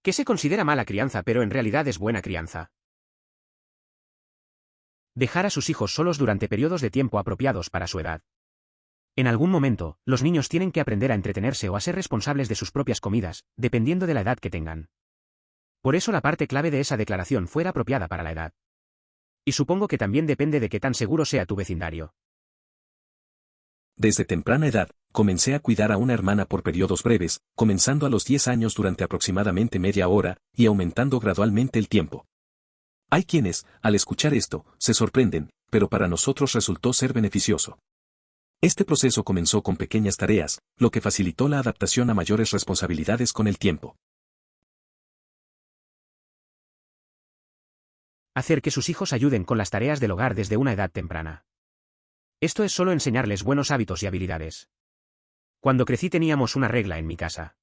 ¿Qué se considera mala crianza pero en realidad es buena crianza? Dejar a sus hijos solos durante periodos de tiempo apropiados para su edad. En algún momento, los niños tienen que aprender a entretenerse o a ser responsables de sus propias comidas, dependiendo de la edad que tengan. Por eso la parte clave de esa declaración fuera apropiada para la edad. Y supongo que también depende de qué tan seguro sea tu vecindario. Desde temprana edad, comencé a cuidar a una hermana por periodos breves, comenzando a los 10 años durante aproximadamente media hora, y aumentando gradualmente el tiempo. Hay quienes, al escuchar esto, se sorprenden, pero para nosotros resultó ser beneficioso. Este proceso comenzó con pequeñas tareas, lo que facilitó la adaptación a mayores responsabilidades con el tiempo. Hacer que sus hijos ayuden con las tareas del hogar desde una edad temprana. Esto es solo enseñarles buenos hábitos y habilidades. Cuando crecí teníamos una regla en mi casa.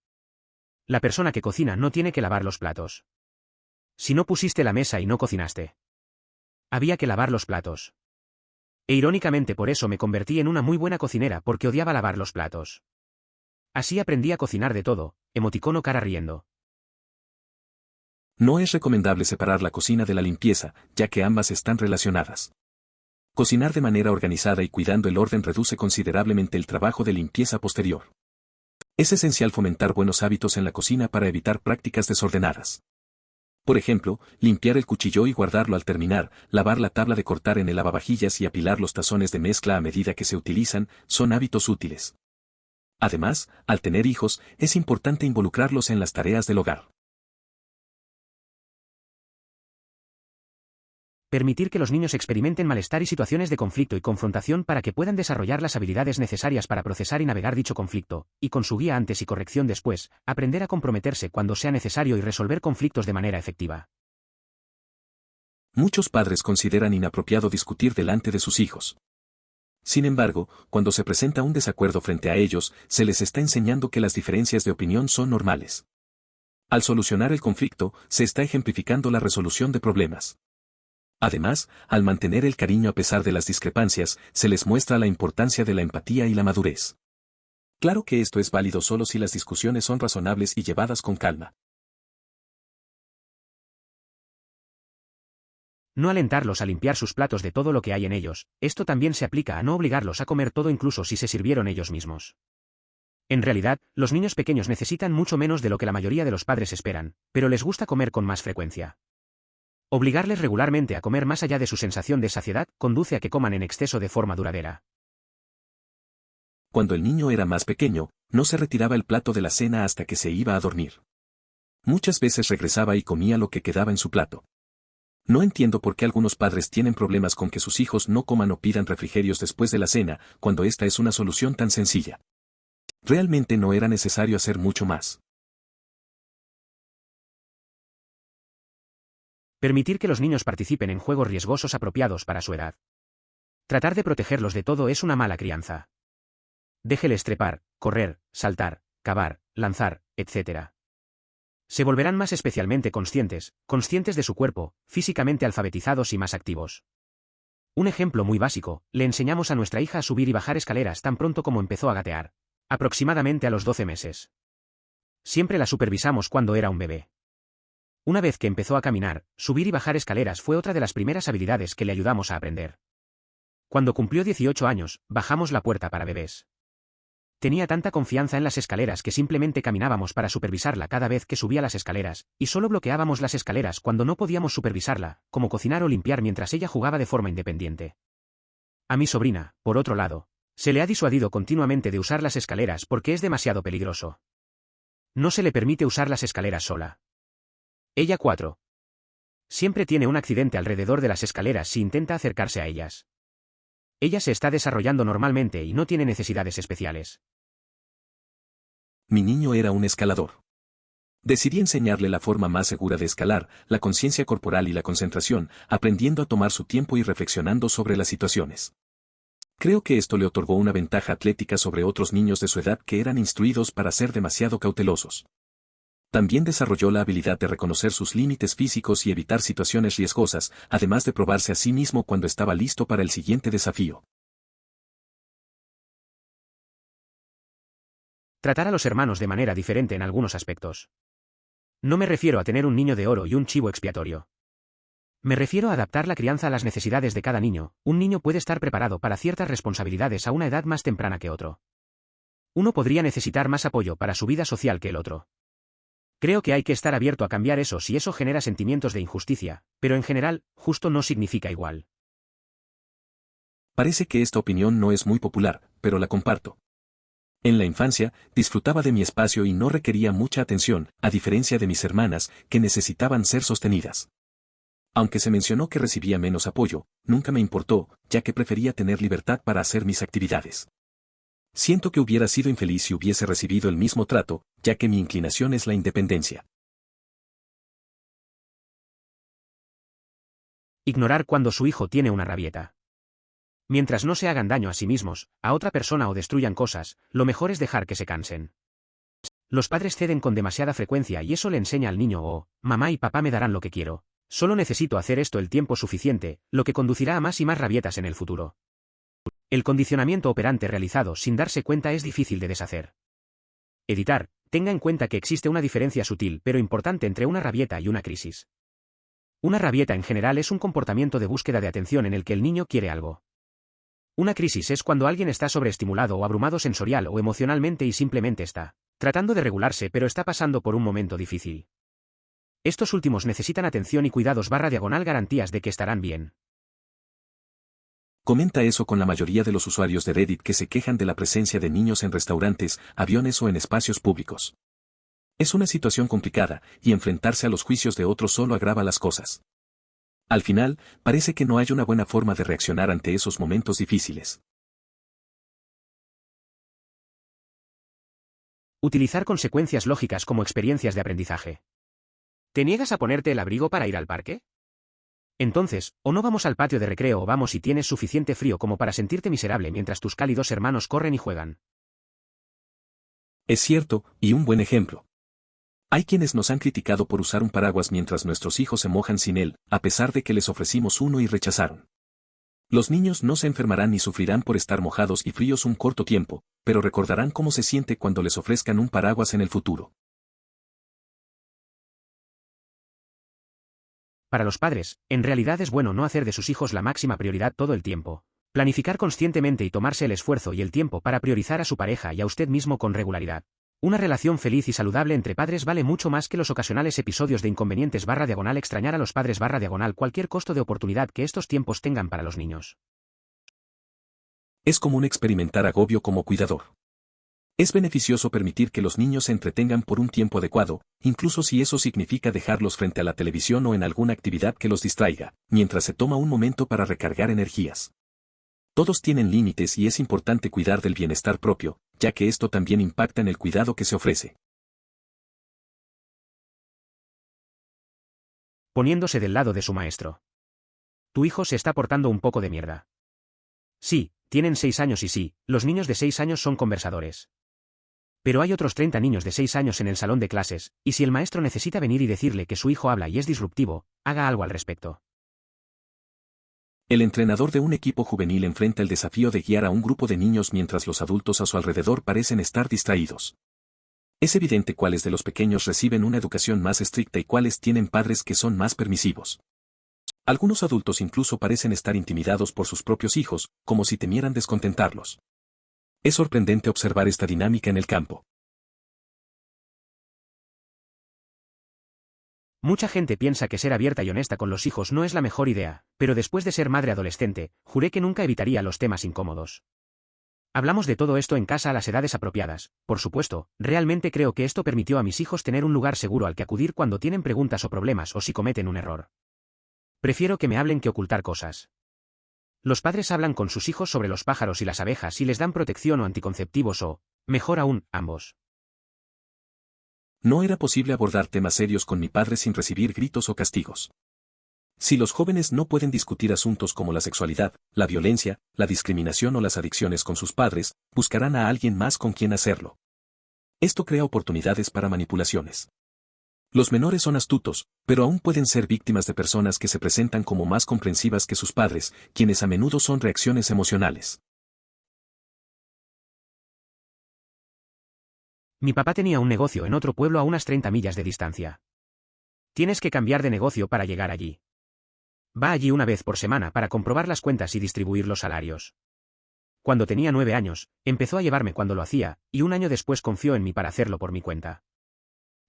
La persona que cocina no tiene que lavar los platos. Si no pusiste la mesa y no cocinaste, había que lavar los platos. E irónicamente por eso me convertí en una muy buena cocinera porque odiaba lavar los platos. Así aprendí a cocinar de todo, emoticono cara riendo. No es recomendable separar la cocina de la limpieza, ya que ambas están relacionadas. Cocinar de manera organizada y cuidando el orden reduce considerablemente el trabajo de limpieza posterior. Es esencial fomentar buenos hábitos en la cocina para evitar prácticas desordenadas. Por ejemplo, limpiar el cuchillo y guardarlo al terminar, lavar la tabla de cortar en el lavavajillas y apilar los tazones de mezcla a medida que se utilizan, son hábitos útiles. Además, al tener hijos, es importante involucrarlos en las tareas del hogar. Permitir que los niños experimenten malestar y situaciones de conflicto y confrontación para que puedan desarrollar las habilidades necesarias para procesar y navegar dicho conflicto, y con su guía antes y corrección después, aprender a comprometerse cuando sea necesario y resolver conflictos de manera efectiva. Muchos padres consideran inapropiado discutir delante de sus hijos. Sin embargo, cuando se presenta un desacuerdo frente a ellos, se les está enseñando que las diferencias de opinión son normales. Al solucionar el conflicto, se está ejemplificando la resolución de problemas. Además, al mantener el cariño a pesar de las discrepancias, se les muestra la importancia de la empatía y la madurez. Claro que esto es válido solo si las discusiones son razonables y llevadas con calma. No alentarlos a limpiar sus platos de todo lo que hay en ellos, esto también se aplica a no obligarlos a comer todo incluso si se sirvieron ellos mismos. En realidad, los niños pequeños necesitan mucho menos de lo que la mayoría de los padres esperan, pero les gusta comer con más frecuencia. Obligarles regularmente a comer más allá de su sensación de saciedad conduce a que coman en exceso de forma duradera. Cuando el niño era más pequeño, no se retiraba el plato de la cena hasta que se iba a dormir. Muchas veces regresaba y comía lo que quedaba en su plato. No entiendo por qué algunos padres tienen problemas con que sus hijos no coman o pidan refrigerios después de la cena, cuando esta es una solución tan sencilla. Realmente no era necesario hacer mucho más. Permitir que los niños participen en juegos riesgosos apropiados para su edad. Tratar de protegerlos de todo es una mala crianza. Déjeles trepar, correr, saltar, cavar, lanzar, etc. Se volverán más especialmente conscientes de su cuerpo, físicamente alfabetizados y más activos. Un ejemplo muy básico, le enseñamos a nuestra hija a subir y bajar escaleras tan pronto como empezó a gatear, aproximadamente a los 12 meses. Siempre la supervisamos cuando era un bebé. Una vez que empezó a caminar, subir y bajar escaleras fue otra de las primeras habilidades que le ayudamos a aprender. Cuando cumplió 18 años, bajamos la puerta para bebés. Tenía tanta confianza en las escaleras que simplemente caminábamos para supervisarla cada vez que subía las escaleras, y solo bloqueábamos las escaleras cuando no podíamos supervisarla, como cocinar o limpiar mientras ella jugaba de forma independiente. A mi sobrina, por otro lado, se le ha disuadido continuamente de usar las escaleras porque es demasiado peligroso. No se le permite usar las escaleras sola. Ella 4. Siempre tiene un accidente alrededor de las escaleras si intenta acercarse a ellas. Ella se está desarrollando normalmente y no tiene necesidades especiales. Mi niño era un escalador. Decidí enseñarle la forma más segura de escalar, la conciencia corporal y la concentración, aprendiendo a tomar su tiempo y reflexionando sobre las situaciones. Creo que esto le otorgó una ventaja atlética sobre otros niños de su edad que eran instruidos para ser demasiado cautelosos. También desarrolló la habilidad de reconocer sus límites físicos y evitar situaciones riesgosas, además de probarse a sí mismo cuando estaba listo para el siguiente desafío. Tratar a los hermanos de manera diferente en algunos aspectos. No me refiero a tener un niño de oro y un chivo expiatorio. Me refiero a adaptar la crianza a las necesidades de cada niño. Un niño puede estar preparado para ciertas responsabilidades a una edad más temprana que otro. Uno podría necesitar más apoyo para su vida social que el otro. Creo que hay que estar abierto a cambiar eso si eso genera sentimientos de injusticia, pero en general, justo no significa igual. Parece que esta opinión no es muy popular, pero la comparto. En la infancia, disfrutaba de mi espacio y no requería mucha atención, a diferencia de mis hermanas, que necesitaban ser sostenidas. Aunque se mencionó que recibía menos apoyo, nunca me importó, ya que prefería tener libertad para hacer mis actividades. Siento que hubiera sido infeliz si hubiese recibido el mismo trato, ya que mi inclinación es la independencia. Ignorar cuando su hijo tiene una rabieta. Mientras no se hagan daño a sí mismos, a otra persona o destruyan cosas, lo mejor es dejar que se cansen. Los padres ceden con demasiada frecuencia y eso le enseña al niño mamá y papá me darán lo que quiero. Solo necesito hacer esto el tiempo suficiente, lo que conducirá a más y más rabietas en el futuro. El condicionamiento operante realizado sin darse cuenta es difícil de deshacer. Editar, tenga en cuenta que existe una diferencia sutil pero importante entre una rabieta y una crisis. Una rabieta en general es un comportamiento de búsqueda de atención en el que el niño quiere algo. Una crisis es cuando alguien está sobreestimulado o abrumado sensorial o emocionalmente y simplemente está tratando de regularse pero está pasando por un momento difícil. Estos últimos necesitan atención y cuidados / garantías de que estarán bien. Comenta eso con la mayoría de los usuarios de Reddit que se quejan de la presencia de niños en restaurantes, aviones o en espacios públicos. Es una situación complicada, y enfrentarse a los juicios de otros solo agrava las cosas. Al final, parece que no hay una buena forma de reaccionar ante esos momentos difíciles. Utilizar consecuencias lógicas como experiencias de aprendizaje. ¿Te niegas a ponerte el abrigo para ir al parque? Entonces, o no vamos al patio de recreo o vamos si tienes suficiente frío como para sentirte miserable mientras tus cálidos hermanos corren y juegan. Es cierto, y un buen ejemplo. Hay quienes nos han criticado por usar un paraguas mientras nuestros hijos se mojan sin él, a pesar de que les ofrecimos uno y rechazaron. Los niños no se enfermarán ni sufrirán por estar mojados y fríos un corto tiempo, pero recordarán cómo se siente cuando les ofrezcan un paraguas en el futuro. Para los padres, en realidad es bueno no hacer de sus hijos la máxima prioridad todo el tiempo. Planificar conscientemente y tomarse el esfuerzo y el tiempo para priorizar a su pareja y a usted mismo con regularidad. Una relación feliz y saludable entre padres vale mucho más que los ocasionales episodios de inconvenientes / extrañar a los padres / cualquier costo de oportunidad que estos tiempos tengan para los niños. Es común experimentar agobio como cuidador. Es beneficioso permitir que los niños se entretengan por un tiempo adecuado, incluso si eso significa dejarlos frente a la televisión o en alguna actividad que los distraiga, mientras se toma un momento para recargar energías. Todos tienen límites y es importante cuidar del bienestar propio, ya que esto también impacta en el cuidado que se ofrece. Poniéndose del lado de su maestro. Tu hijo se está portando un poco de mierda. Sí, tienen 6 años y sí, los niños de 6 años son conversadores. Pero hay otros 30 niños de 6 años en el salón de clases, y si el maestro necesita venir y decirle que su hijo habla y es disruptivo, haga algo al respecto. El entrenador de un equipo juvenil enfrenta el desafío de guiar a un grupo de niños mientras los adultos a su alrededor parecen estar distraídos. Es evidente cuáles de los pequeños reciben una educación más estricta y cuáles tienen padres que son más permisivos. Algunos adultos incluso parecen estar intimidados por sus propios hijos, como si temieran descontentarlos. Es sorprendente observar esta dinámica en el campo. Mucha gente piensa que ser abierta y honesta con los hijos no es la mejor idea, pero después de ser madre adolescente, juré que nunca evitaría los temas incómodos. Hablamos de todo esto en casa a las edades apropiadas, por supuesto, realmente creo que esto permitió a mis hijos tener un lugar seguro al que acudir cuando tienen preguntas o problemas o si cometen un error. Prefiero que me hablen que ocultar cosas. Los padres hablan con sus hijos sobre los pájaros y las abejas y les dan protección o anticonceptivos o, mejor aún, ambos. No era posible abordar temas serios con mi padre sin recibir gritos o castigos. Si los jóvenes no pueden discutir asuntos como la sexualidad, la violencia, la discriminación o las adicciones con sus padres, buscarán a alguien más con quien hacerlo. Esto crea oportunidades para manipulaciones. Los menores son astutos, pero aún pueden ser víctimas de personas que se presentan como más comprensivas que sus padres, quienes a menudo son reacciones emocionales. Mi papá tenía un negocio en otro pueblo a unas 30 millas de distancia. Tienes que cambiar de negocio para llegar allí. Va allí una vez por semana para comprobar las cuentas y distribuir los salarios. Cuando tenía 9 años, empezó a llevarme cuando lo hacía, y un año después confió en mí para hacerlo por mi cuenta.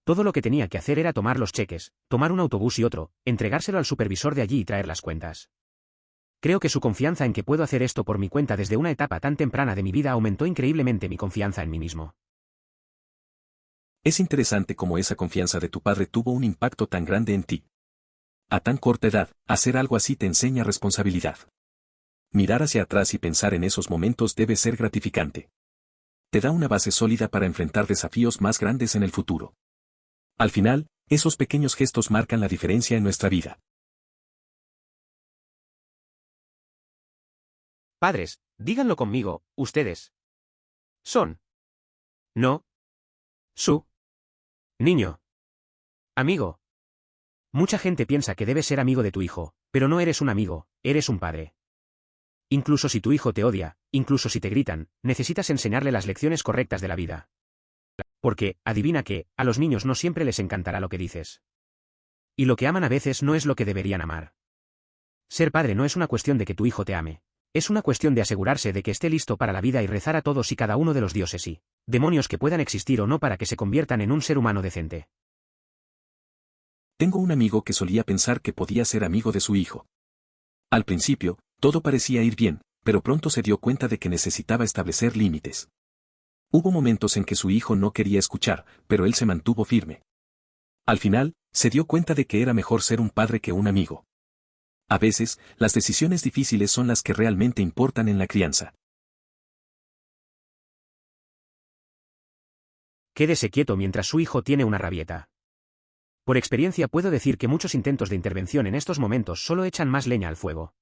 Todo lo que tenía que hacer era tomar los cheques, tomar un autobús y otro, entregárselo al supervisor de allí y traer las cuentas. Creo que su confianza en que puedo hacer esto por mi cuenta desde una etapa tan temprana de mi vida aumentó increíblemente mi confianza en mí mismo. Es interesante cómo esa confianza de tu padre tuvo un impacto tan grande en ti. A tan corta edad, hacer algo así te enseña responsabilidad. Mirar hacia atrás y pensar en esos momentos debe ser gratificante. Te da una base sólida para enfrentar desafíos más grandes en el futuro. Al final, esos pequeños gestos marcan la diferencia en nuestra vida. Padres, díganlo conmigo, ustedes. Son. No. Su. Niño. Amigo. Mucha gente piensa que debes ser amigo de tu hijo, pero no eres un amigo, eres un padre. Incluso si tu hijo te odia, incluso si te gritan, necesitas enseñarle las lecciones correctas de la vida. Porque, adivina que, a los niños no siempre les encantará lo que dices. Y lo que aman a veces no es lo que deberían amar. Ser padre no es una cuestión de que tu hijo te ame. Es una cuestión de asegurarse de que esté listo para la vida y rezar a todos y cada uno de los dioses y demonios que puedan existir o no para que se conviertan en un ser humano decente. Tengo un amigo que solía pensar que podía ser amigo de su hijo. Al principio, todo parecía ir bien, pero pronto se dio cuenta de que necesitaba establecer límites. Hubo momentos en que su hijo no quería escuchar, pero él se mantuvo firme. Al final, se dio cuenta de que era mejor ser un padre que un amigo. A veces, las decisiones difíciles son las que realmente importan en la crianza. Quédese quieto mientras su hijo tiene una rabieta. Por experiencia puedo decir que muchos intentos de intervención en estos momentos solo echan más leña al fuego.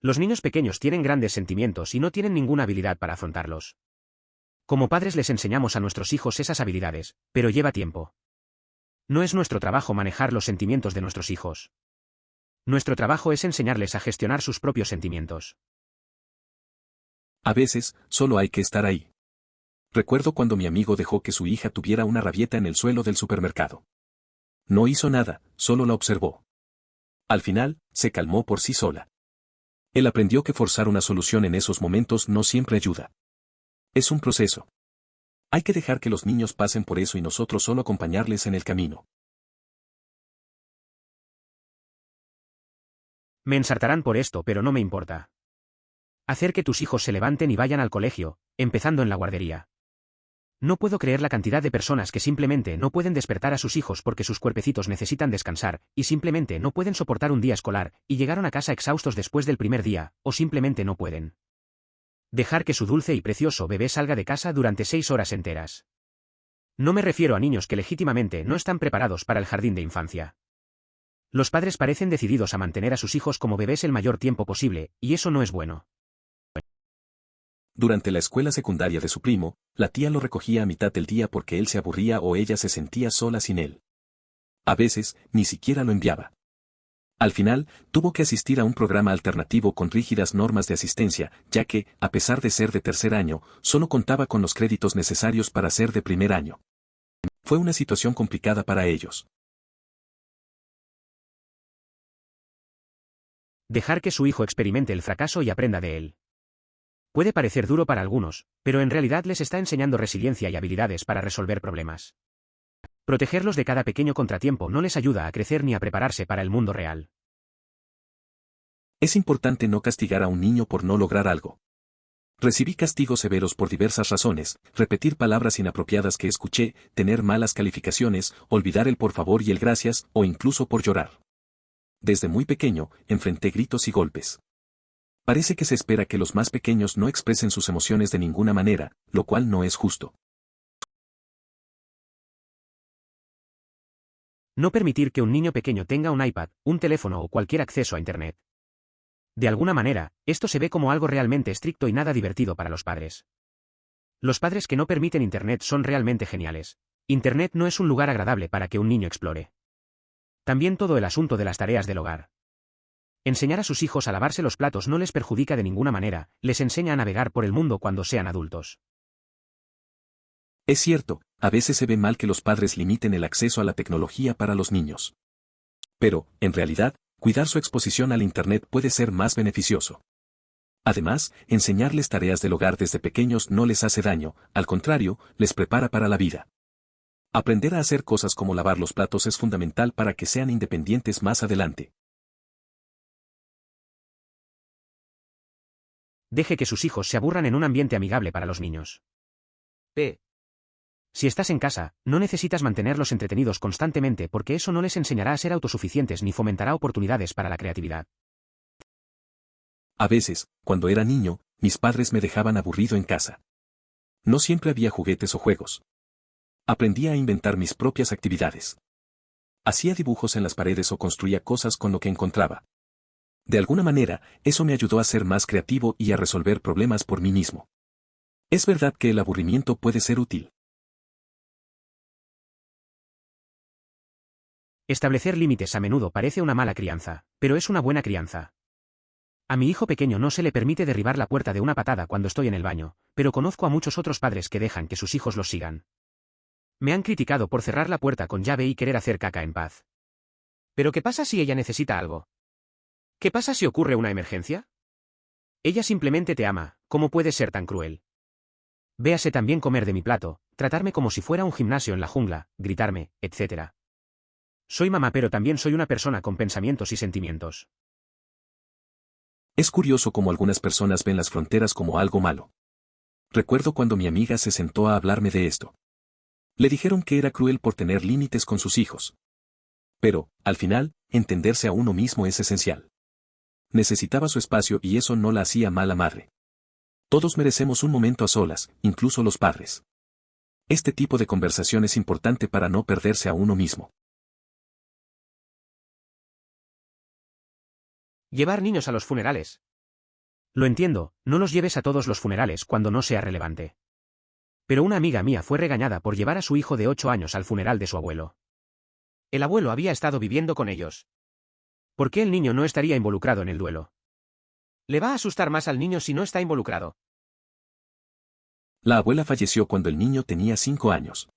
Los niños pequeños tienen grandes sentimientos y no tienen ninguna habilidad para afrontarlos. Como padres les enseñamos a nuestros hijos esas habilidades, pero lleva tiempo. No es nuestro trabajo manejar los sentimientos de nuestros hijos. Nuestro trabajo es enseñarles a gestionar sus propios sentimientos. A veces, solo hay que estar ahí. Recuerdo cuando mi amigo dejó que su hija tuviera una rabieta en el suelo del supermercado. No hizo nada, solo la observó. Al final, se calmó por sí sola. Él aprendió que forzar una solución en esos momentos no siempre ayuda. Es un proceso. Hay que dejar que los niños pasen por eso y nosotros solo acompañarles en el camino. Me ensartarán por esto, pero no me importa. Hacer que tus hijos se levanten y vayan al colegio, empezando en la guardería. No puedo creer la cantidad de personas que simplemente no pueden despertar a sus hijos porque sus cuerpecitos necesitan descansar, y simplemente no pueden soportar un día escolar, y llegaron a casa exhaustos después del primer día, o simplemente no pueden. Dejar que su dulce y precioso bebé salga de casa durante 6 horas enteras. No me refiero a niños que legítimamente no están preparados para el jardín de infancia. Los padres parecen decididos a mantener a sus hijos como bebés el mayor tiempo posible, y eso no es bueno. Durante la escuela secundaria de su primo, la tía lo recogía a mitad del día porque él se aburría o ella se sentía sola sin él. A veces, ni siquiera lo enviaba. Al final, tuvo que asistir a un programa alternativo con rígidas normas de asistencia, ya que, a pesar de ser de tercer año, solo contaba con los créditos necesarios para ser de primer año. Fue una situación complicada para ellos. Dejar que su hijo experimente el fracaso y aprenda de él. Puede parecer duro para algunos, pero en realidad les está enseñando resiliencia y habilidades para resolver problemas. Protegerlos de cada pequeño contratiempo no les ayuda a crecer ni a prepararse para el mundo real. Es importante no castigar a un niño por no lograr algo. Recibí castigos severos por diversas razones: repetir palabras inapropiadas que escuché, tener malas calificaciones, olvidar el por favor y el gracias, o incluso por llorar. Desde muy pequeño, enfrenté gritos y golpes. Parece que se espera que los más pequeños no expresen sus emociones de ninguna manera, lo cual no es justo. No permitir que un niño pequeño tenga un iPad, un teléfono o cualquier acceso a Internet. De alguna manera, esto se ve como algo realmente estricto y nada divertido para los padres. Los padres que no permiten Internet son realmente geniales. Internet no es un lugar agradable para que un niño explore. También todo el asunto de las tareas del hogar. Enseñar a sus hijos a lavarse los platos no les perjudica de ninguna manera, les enseña a navegar por el mundo cuando sean adultos. Es cierto, a veces se ve mal que los padres limiten el acceso a la tecnología para los niños. Pero, en realidad, cuidar su exposición al Internet puede ser más beneficioso. Además, enseñarles tareas del hogar desde pequeños no les hace daño, al contrario, les prepara para la vida. Aprender a hacer cosas como lavar los platos es fundamental para que sean independientes más adelante. Deje que sus hijos se aburran en un ambiente amigable para los niños. P. Si estás en casa, no necesitas mantenerlos entretenidos constantemente porque eso no les enseñará a ser autosuficientes ni fomentará oportunidades para la creatividad. A veces, cuando era niño, mis padres me dejaban aburrido en casa. No siempre había juguetes o juegos. Aprendí a inventar mis propias actividades. Hacía dibujos en las paredes o construía cosas con lo que encontraba. De alguna manera, eso me ayudó a ser más creativo y a resolver problemas por mí mismo. Es verdad que el aburrimiento puede ser útil. Establecer límites a menudo parece una mala crianza, pero es una buena crianza. A mi hijo pequeño no se le permite derribar la puerta de una patada cuando estoy en el baño, pero conozco a muchos otros padres que dejan que sus hijos los sigan. Me han criticado por cerrar la puerta con llave y querer hacer caca en paz. ¿Pero qué pasa si ella necesita algo? ¿Qué pasa si ocurre una emergencia? Ella simplemente te ama, ¿cómo puedes ser tan cruel? Véase también comer de mi plato, tratarme como si fuera un gimnasio en la jungla, gritarme, etc. Soy mamá pero también soy una persona con pensamientos y sentimientos. Es curioso cómo algunas personas ven las fronteras como algo malo. Recuerdo cuando mi amiga se sentó a hablarme de esto. Le dijeron que era cruel por tener límites con sus hijos. Pero, al final, entenderse a uno mismo es esencial. Necesitaba su espacio y eso no la hacía mala madre. Todos merecemos un momento a solas, incluso los padres. Este tipo de conversación es importante para no perderse a uno mismo. Llevar niños a los funerales. Lo entiendo, no los lleves a todos los funerales cuando no sea relevante. Pero una amiga mía fue regañada por llevar a su hijo de 8 años al funeral de su abuelo. El abuelo había estado viviendo con ellos. ¿Por qué el niño no estaría involucrado en el duelo? Le va a asustar más al niño si no está involucrado. La abuela falleció cuando el niño tenía 5 años.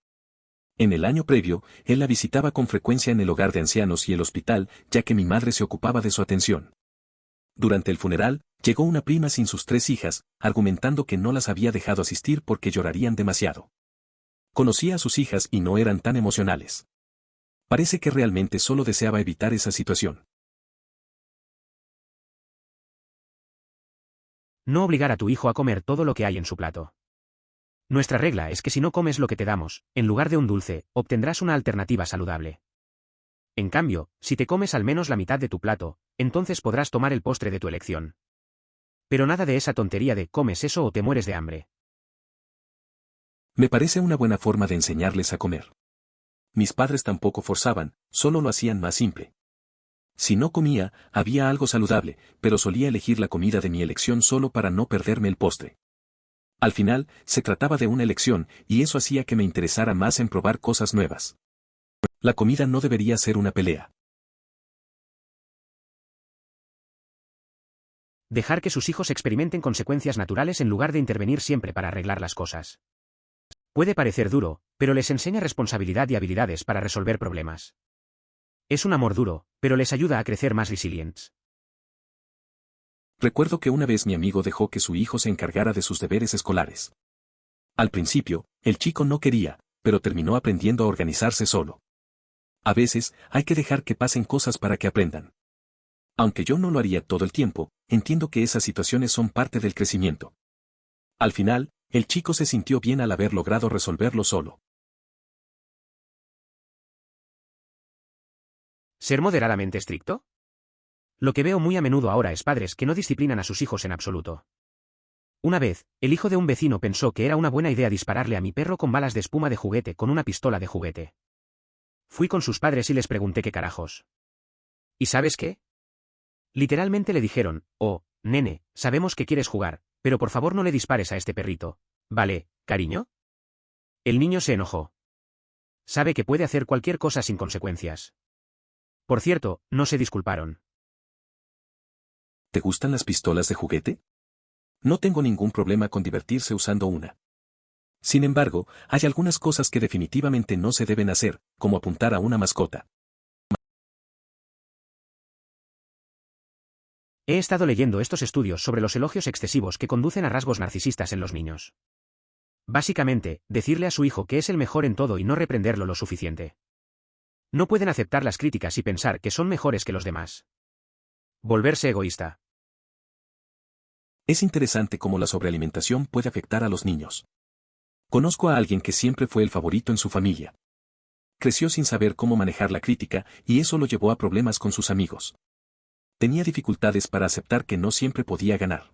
En el año previo, él la visitaba con frecuencia en el hogar de ancianos y el hospital, ya que mi madre se ocupaba de su atención. Durante el funeral, llegó una prima sin sus 3 hijas, argumentando que no las había dejado asistir porque llorarían demasiado. Conocía a sus hijas y no eran tan emocionales. Parece que realmente solo deseaba evitar esa situación. No obligar a tu hijo a comer todo lo que hay en su plato. Nuestra regla es que si no comes lo que te damos, en lugar de un dulce, obtendrás una alternativa saludable. En cambio, si te comes al menos la mitad de tu plato, entonces podrás tomar el postre de tu elección. Pero nada de esa tontería de comes eso o te mueres de hambre. Me parece una buena forma de enseñarles a comer. Mis padres tampoco forzaban, solo lo hacían más simple. Si no comía, había algo saludable, pero solía elegir la comida de mi elección solo para no perderme el postre. Al final, se trataba de una elección, y eso hacía que me interesara más en probar cosas nuevas. La comida no debería ser una pelea. Dejar que sus hijos experimenten consecuencias naturales en lugar de intervenir siempre para arreglar las cosas. Puede parecer duro, pero les enseña responsabilidad y habilidades para resolver problemas. Es un amor duro, pero les ayuda a crecer más resilientes. Recuerdo que una vez mi amigo dejó que su hijo se encargara de sus deberes escolares. Al principio, el chico no quería, pero terminó aprendiendo a organizarse solo. A veces, hay que dejar que pasen cosas para que aprendan. Aunque yo no lo haría todo el tiempo, entiendo que esas situaciones son parte del crecimiento. Al final, el chico se sintió bien al haber logrado resolverlo solo. ¿Ser moderadamente estricto? Lo que veo muy a menudo ahora es padres que no disciplinan a sus hijos en absoluto. Una vez, el hijo de un vecino pensó que era una buena idea dispararle a mi perro con balas de espuma de juguete con una pistola de juguete. Fui con sus padres y les pregunté qué carajos. ¿Y sabes qué? Literalmente le dijeron, oh, nene, sabemos que quieres jugar, pero por favor no le dispares a este perrito. ¿Vale, cariño? El niño se enojó. Sabe que puede hacer cualquier cosa sin consecuencias. Por cierto, no se disculparon. ¿Te gustan las pistolas de juguete? No tengo ningún problema con divertirse usando una. Sin embargo, hay algunas cosas que definitivamente no se deben hacer, como apuntar a una mascota. He estado leyendo estos estudios sobre los elogios excesivos que conducen a rasgos narcisistas en los niños. Básicamente, decirle a su hijo que es el mejor en todo y no reprenderlo lo suficiente. No pueden aceptar las críticas y pensar que son mejores que los demás. Volverse egoísta. Es interesante cómo la sobrealimentación puede afectar a los niños. Conozco a alguien que siempre fue el favorito en su familia. Creció sin saber cómo manejar la crítica y eso lo llevó a problemas con sus amigos. Tenía dificultades para aceptar que no siempre podía ganar.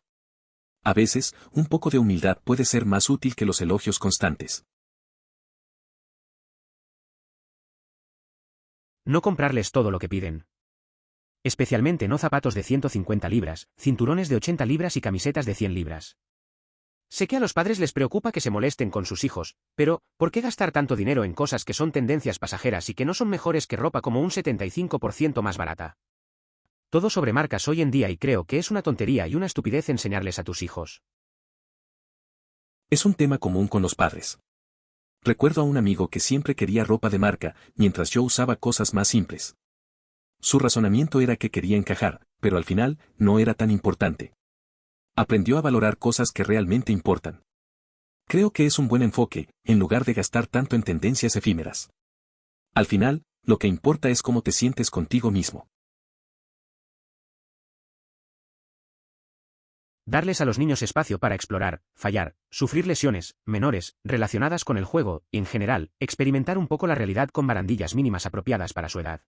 A veces, un poco de humildad puede ser más útil que los elogios constantes. No comprarles todo lo que piden. Especialmente no zapatos de 150 libras, cinturones de 80 libras y camisetas de 100 libras. Sé que a los padres les preocupa que se molesten con sus hijos, pero, ¿por qué gastar tanto dinero en cosas que son tendencias pasajeras y que no son mejores que ropa como un 75% más barata? Todo sobre marcas hoy en día y creo que es una tontería y una estupidez enseñarles a tus hijos. Es un tema común con los padres. Recuerdo a un amigo que siempre quería ropa de marca, mientras yo usaba cosas más simples. Su razonamiento era que quería encajar, pero al final, no era tan importante. Aprendió a valorar cosas que realmente importan. Creo que es un buen enfoque, en lugar de gastar tanto en tendencias efímeras. Al final, lo que importa es cómo te sientes contigo mismo. Darles a los niños espacio para explorar, fallar, sufrir lesiones, menores, relacionadas con el juego, y en general, experimentar un poco la realidad con barandillas mínimas apropiadas para su edad.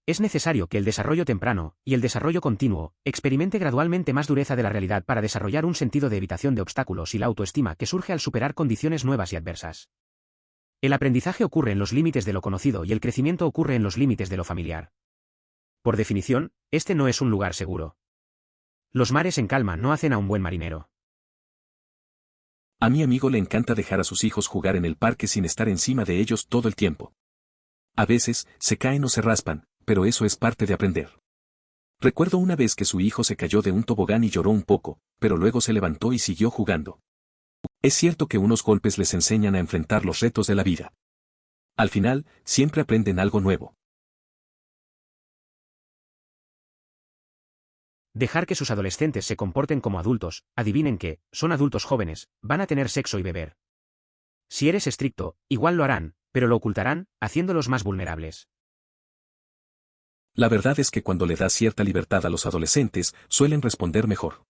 Es necesario que el desarrollo temprano, y el desarrollo continuo, experimente gradualmente más dureza de la realidad para desarrollar un sentido de evitación de obstáculos y la autoestima que surge al superar condiciones nuevas y adversas. El aprendizaje ocurre en los límites de lo conocido y el crecimiento ocurre en los límites de lo familiar. Por definición, este no es un lugar seguro. Los mares en calma no hacen a un buen marinero. A mi amigo le encanta dejar a sus hijos jugar en el parque sin estar encima de ellos todo el tiempo. A veces, se caen o se raspan, pero eso es parte de aprender. Recuerdo una vez que su hijo se cayó de un tobogán y lloró un poco, pero luego se levantó y siguió jugando. Es cierto que unos golpes les enseñan a enfrentar los retos de la vida. Al final, siempre aprenden algo nuevo. Dejar que sus adolescentes se comporten como adultos, adivinen que, son adultos jóvenes, van a tener sexo y beber. Si eres estricto, igual lo harán, pero lo ocultarán, haciéndolos más vulnerables. La verdad es que cuando le das cierta libertad a los adolescentes, suelen responder mejor.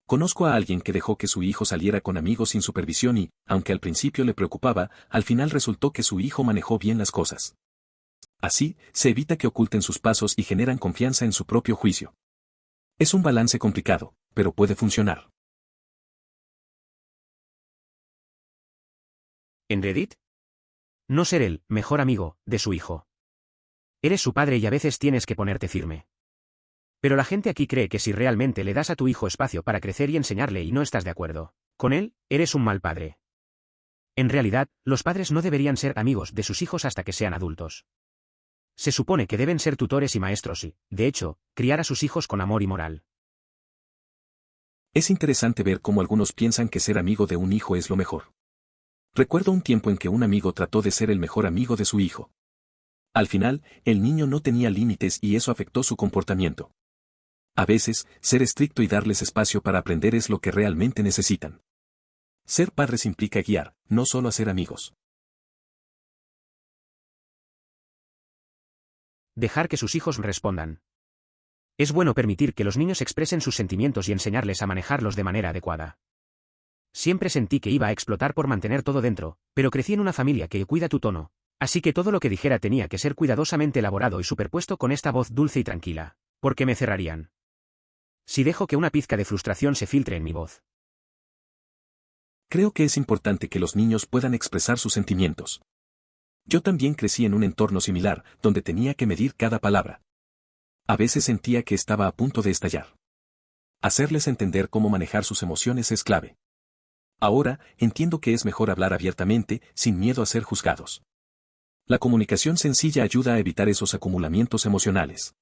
Conozco a alguien que dejó que su hijo saliera con amigos sin supervisión y, aunque al principio le preocupaba, al final resultó que su hijo manejó bien las cosas. Así, se evita que oculten sus pasos y generan confianza en su propio juicio. Es un balance complicado, pero puede funcionar. ¿En Reddit? No ser el mejor amigo de su hijo. Eres su padre y a veces tienes que ponerte firme. Pero la gente aquí cree que si realmente le das a tu hijo espacio para crecer y enseñarle y no estás de acuerdo con él, eres un mal padre. En realidad, los padres no deberían ser amigos de sus hijos hasta que sean adultos. Se supone que deben ser tutores y maestros y, de hecho, criar a sus hijos con amor y moral. Es interesante ver cómo algunos piensan que ser amigo de un hijo es lo mejor. Recuerdo un tiempo en que un amigo trató de ser el mejor amigo de su hijo. Al final, el niño no tenía límites y eso afectó su comportamiento. A veces, ser estricto y darles espacio para aprender es lo que realmente necesitan. Ser padres implica guiar, no solo hacer amigos. Dejar que sus hijos respondan. Es bueno permitir que los niños expresen sus sentimientos y enseñarles a manejarlos de manera adecuada. Siempre sentí que iba a explotar por mantener todo dentro, pero crecí en una familia que cuida tu tono, así que todo lo que dijera tenía que ser cuidadosamente elaborado y superpuesto con esta voz dulce y tranquila, porque me cerrarían. Si dejo que una pizca de frustración se filtre en mi voz. Creo que es importante que los niños puedan expresar sus sentimientos. Yo también crecí en un entorno similar, donde tenía que medir cada palabra. A veces sentía que estaba a punto de estallar. Hacerles entender cómo manejar sus emociones es clave. Ahora, entiendo que es mejor hablar abiertamente, sin miedo a ser juzgados. La comunicación sencilla ayuda a evitar esos acumulamientos emocionales.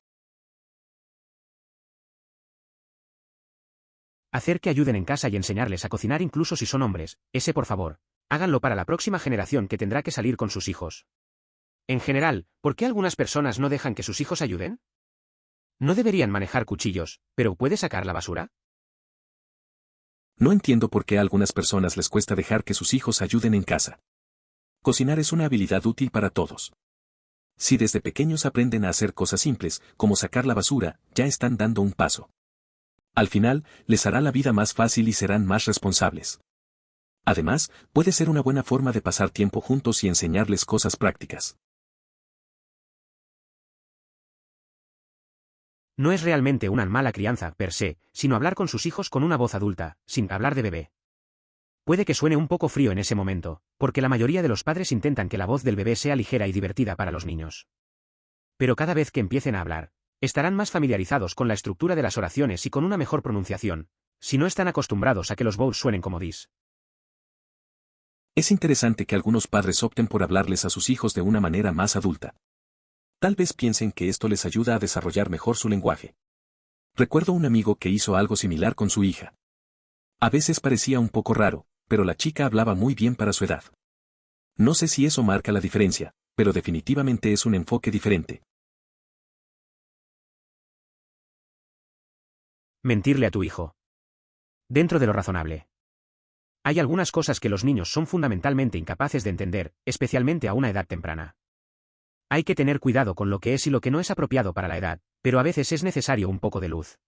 Hacer que ayuden en casa y enseñarles a cocinar incluso si son hombres, ese por favor, háganlo para la próxima generación que tendrá que salir con sus hijos. En general, ¿por qué algunas personas no dejan que sus hijos ayuden? No deberían manejar cuchillos, pero ¿puede sacar la basura? No entiendo por qué a algunas personas les cuesta dejar que sus hijos ayuden en casa. Cocinar es una habilidad útil para todos. Si desde pequeños aprenden a hacer cosas simples, como sacar la basura, ya están dando un paso. Al final, les hará la vida más fácil y serán más responsables. Además, puede ser una buena forma de pasar tiempo juntos y enseñarles cosas prácticas. No es realmente una mala crianza, per se, sino hablar con sus hijos con una voz adulta, sin hablar de bebé. Puede que suene un poco frío en ese momento, porque la mayoría de los padres intentan que la voz del bebé sea ligera y divertida para los niños. Pero cada vez que empiecen a hablar, estarán más familiarizados con la estructura de las oraciones y con una mejor pronunciación, si no están acostumbrados a que los vowels suenen como dis. Es interesante que algunos padres opten por hablarles a sus hijos de una manera más adulta. Tal vez piensen que esto les ayuda a desarrollar mejor su lenguaje. Recuerdo un amigo que hizo algo similar con su hija. A veces parecía un poco raro, pero la chica hablaba muy bien para su edad. No sé si eso marca la diferencia, pero definitivamente es un enfoque diferente. Mentirle a tu hijo. Dentro de lo razonable. Hay algunas cosas que los niños son fundamentalmente incapaces de entender, especialmente a una edad temprana. Hay que tener cuidado con lo que es y lo que no es apropiado para la edad, pero a veces es necesario un poco de luz.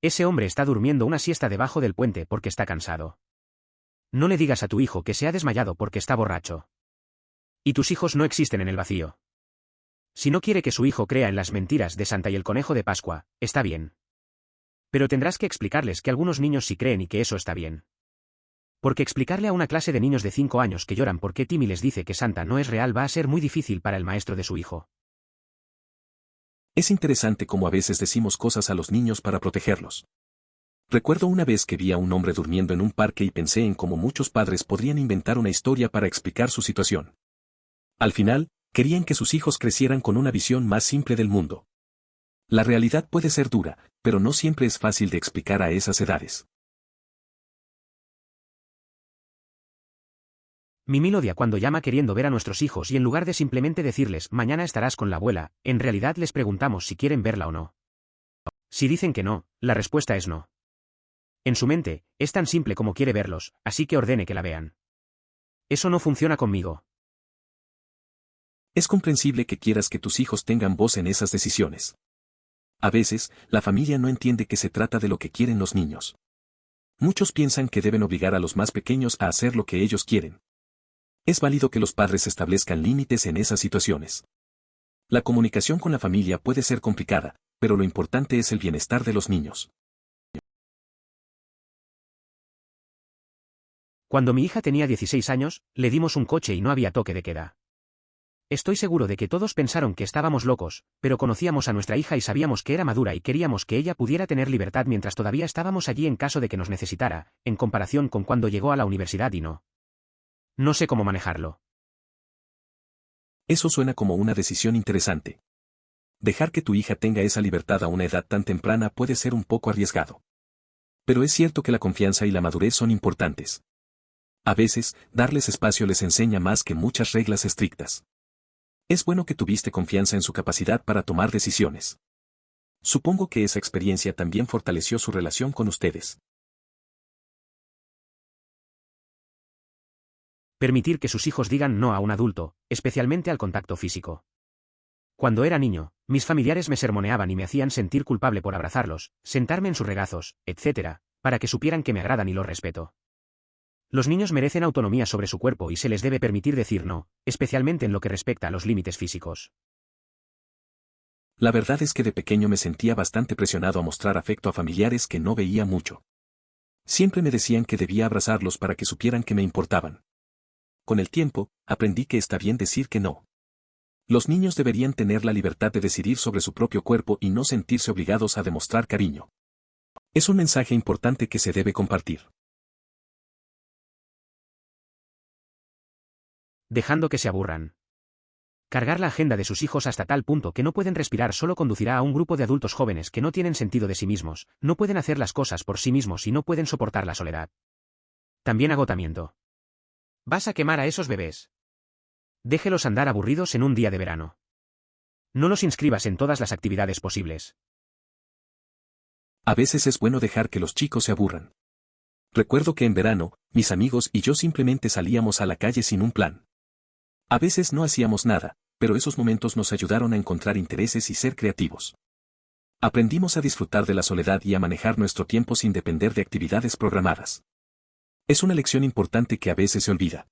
Ese hombre está durmiendo una siesta debajo del puente porque está cansado. No le digas a tu hijo que se ha desmayado porque está borracho. Y tus hijos no existen en el vacío. Si no quiere que su hijo crea en las mentiras de Santa y el conejo de Pascua, está bien. Pero tendrás que explicarles que algunos niños sí creen y que eso está bien. Porque explicarle a una clase de niños de 5 años que lloran porque Timmy les dice que Santa no es real va a ser muy difícil para el maestro de su hijo. Es interesante cómo a veces decimos cosas a los niños para protegerlos. Recuerdo una vez que vi a un hombre durmiendo en un parque y pensé en cómo muchos padres podrían inventar una historia para explicar su situación. Al final, querían que sus hijos crecieran con una visión más simple del mundo. La realidad puede ser dura, pero no siempre es fácil de explicar a esas edades. Mimi odia cuando llama queriendo ver a nuestros hijos y en lugar de simplemente decirles mañana estarás con la abuela, en realidad les preguntamos si quieren verla o no. Si dicen que no, la respuesta es no. En su mente, es tan simple como quiere verlos, así que ordene que la vean. Eso no funciona conmigo. Es comprensible que quieras que tus hijos tengan voz en esas decisiones. A veces, la familia no entiende que se trata de lo que quieren los niños. Muchos piensan que deben obligar a los más pequeños a hacer lo que ellos quieren. Es válido que los padres establezcan límites en esas situaciones. La comunicación con la familia puede ser complicada, pero lo importante es el bienestar de los niños. Cuando mi hija tenía 16 años, le dimos un coche y no había toque de queda. Estoy seguro de que todos pensaron que estábamos locos, pero conocíamos a nuestra hija y sabíamos que era madura y queríamos que ella pudiera tener libertad mientras todavía estábamos allí en caso de que nos necesitara, en comparación con cuando llegó a la universidad y no. No sé cómo manejarlo. Eso suena como una decisión interesante. Dejar que tu hija tenga esa libertad a una edad tan temprana puede ser un poco arriesgado. Pero es cierto que la confianza y la madurez son importantes. A veces, darles espacio les enseña más que muchas reglas estrictas. Es bueno que tuviste confianza en su capacidad para tomar decisiones. Supongo que esa experiencia también fortaleció su relación con ustedes. Permitir que sus hijos digan no a un adulto, especialmente al contacto físico. Cuando era niño, mis familiares me sermoneaban y me hacían sentir culpable por abrazarlos, sentarme en sus regazos, etc., para que supieran que me agradan y los respeto. Los niños merecen autonomía sobre su cuerpo y se les debe permitir decir no, especialmente en lo que respecta a los límites físicos. La verdad es que de pequeño me sentía bastante presionado a mostrar afecto a familiares que no veía mucho. Siempre me decían que debía abrazarlos para que supieran que me importaban. Con el tiempo, aprendí que está bien decir que no. Los niños deberían tener la libertad de decidir sobre su propio cuerpo y no sentirse obligados a demostrar cariño. Es un mensaje importante que se debe compartir. Dejando que se aburran. Cargar la agenda de sus hijos hasta tal punto que no pueden respirar solo conducirá a un grupo de adultos jóvenes que no tienen sentido de sí mismos, no pueden hacer las cosas por sí mismos y no pueden soportar la soledad. También agotamiento. Vas a quemar a esos bebés. Déjelos andar aburridos en un día de verano. No los inscribas en todas las actividades posibles. A veces es bueno dejar que los chicos se aburran. Recuerdo que en verano, mis amigos y yo simplemente salíamos a la calle sin un plan. A veces no hacíamos nada, pero esos momentos nos ayudaron a encontrar intereses y ser creativos. Aprendimos a disfrutar de la soledad y a manejar nuestro tiempo sin depender de actividades programadas. Es una lección importante que a veces se olvida.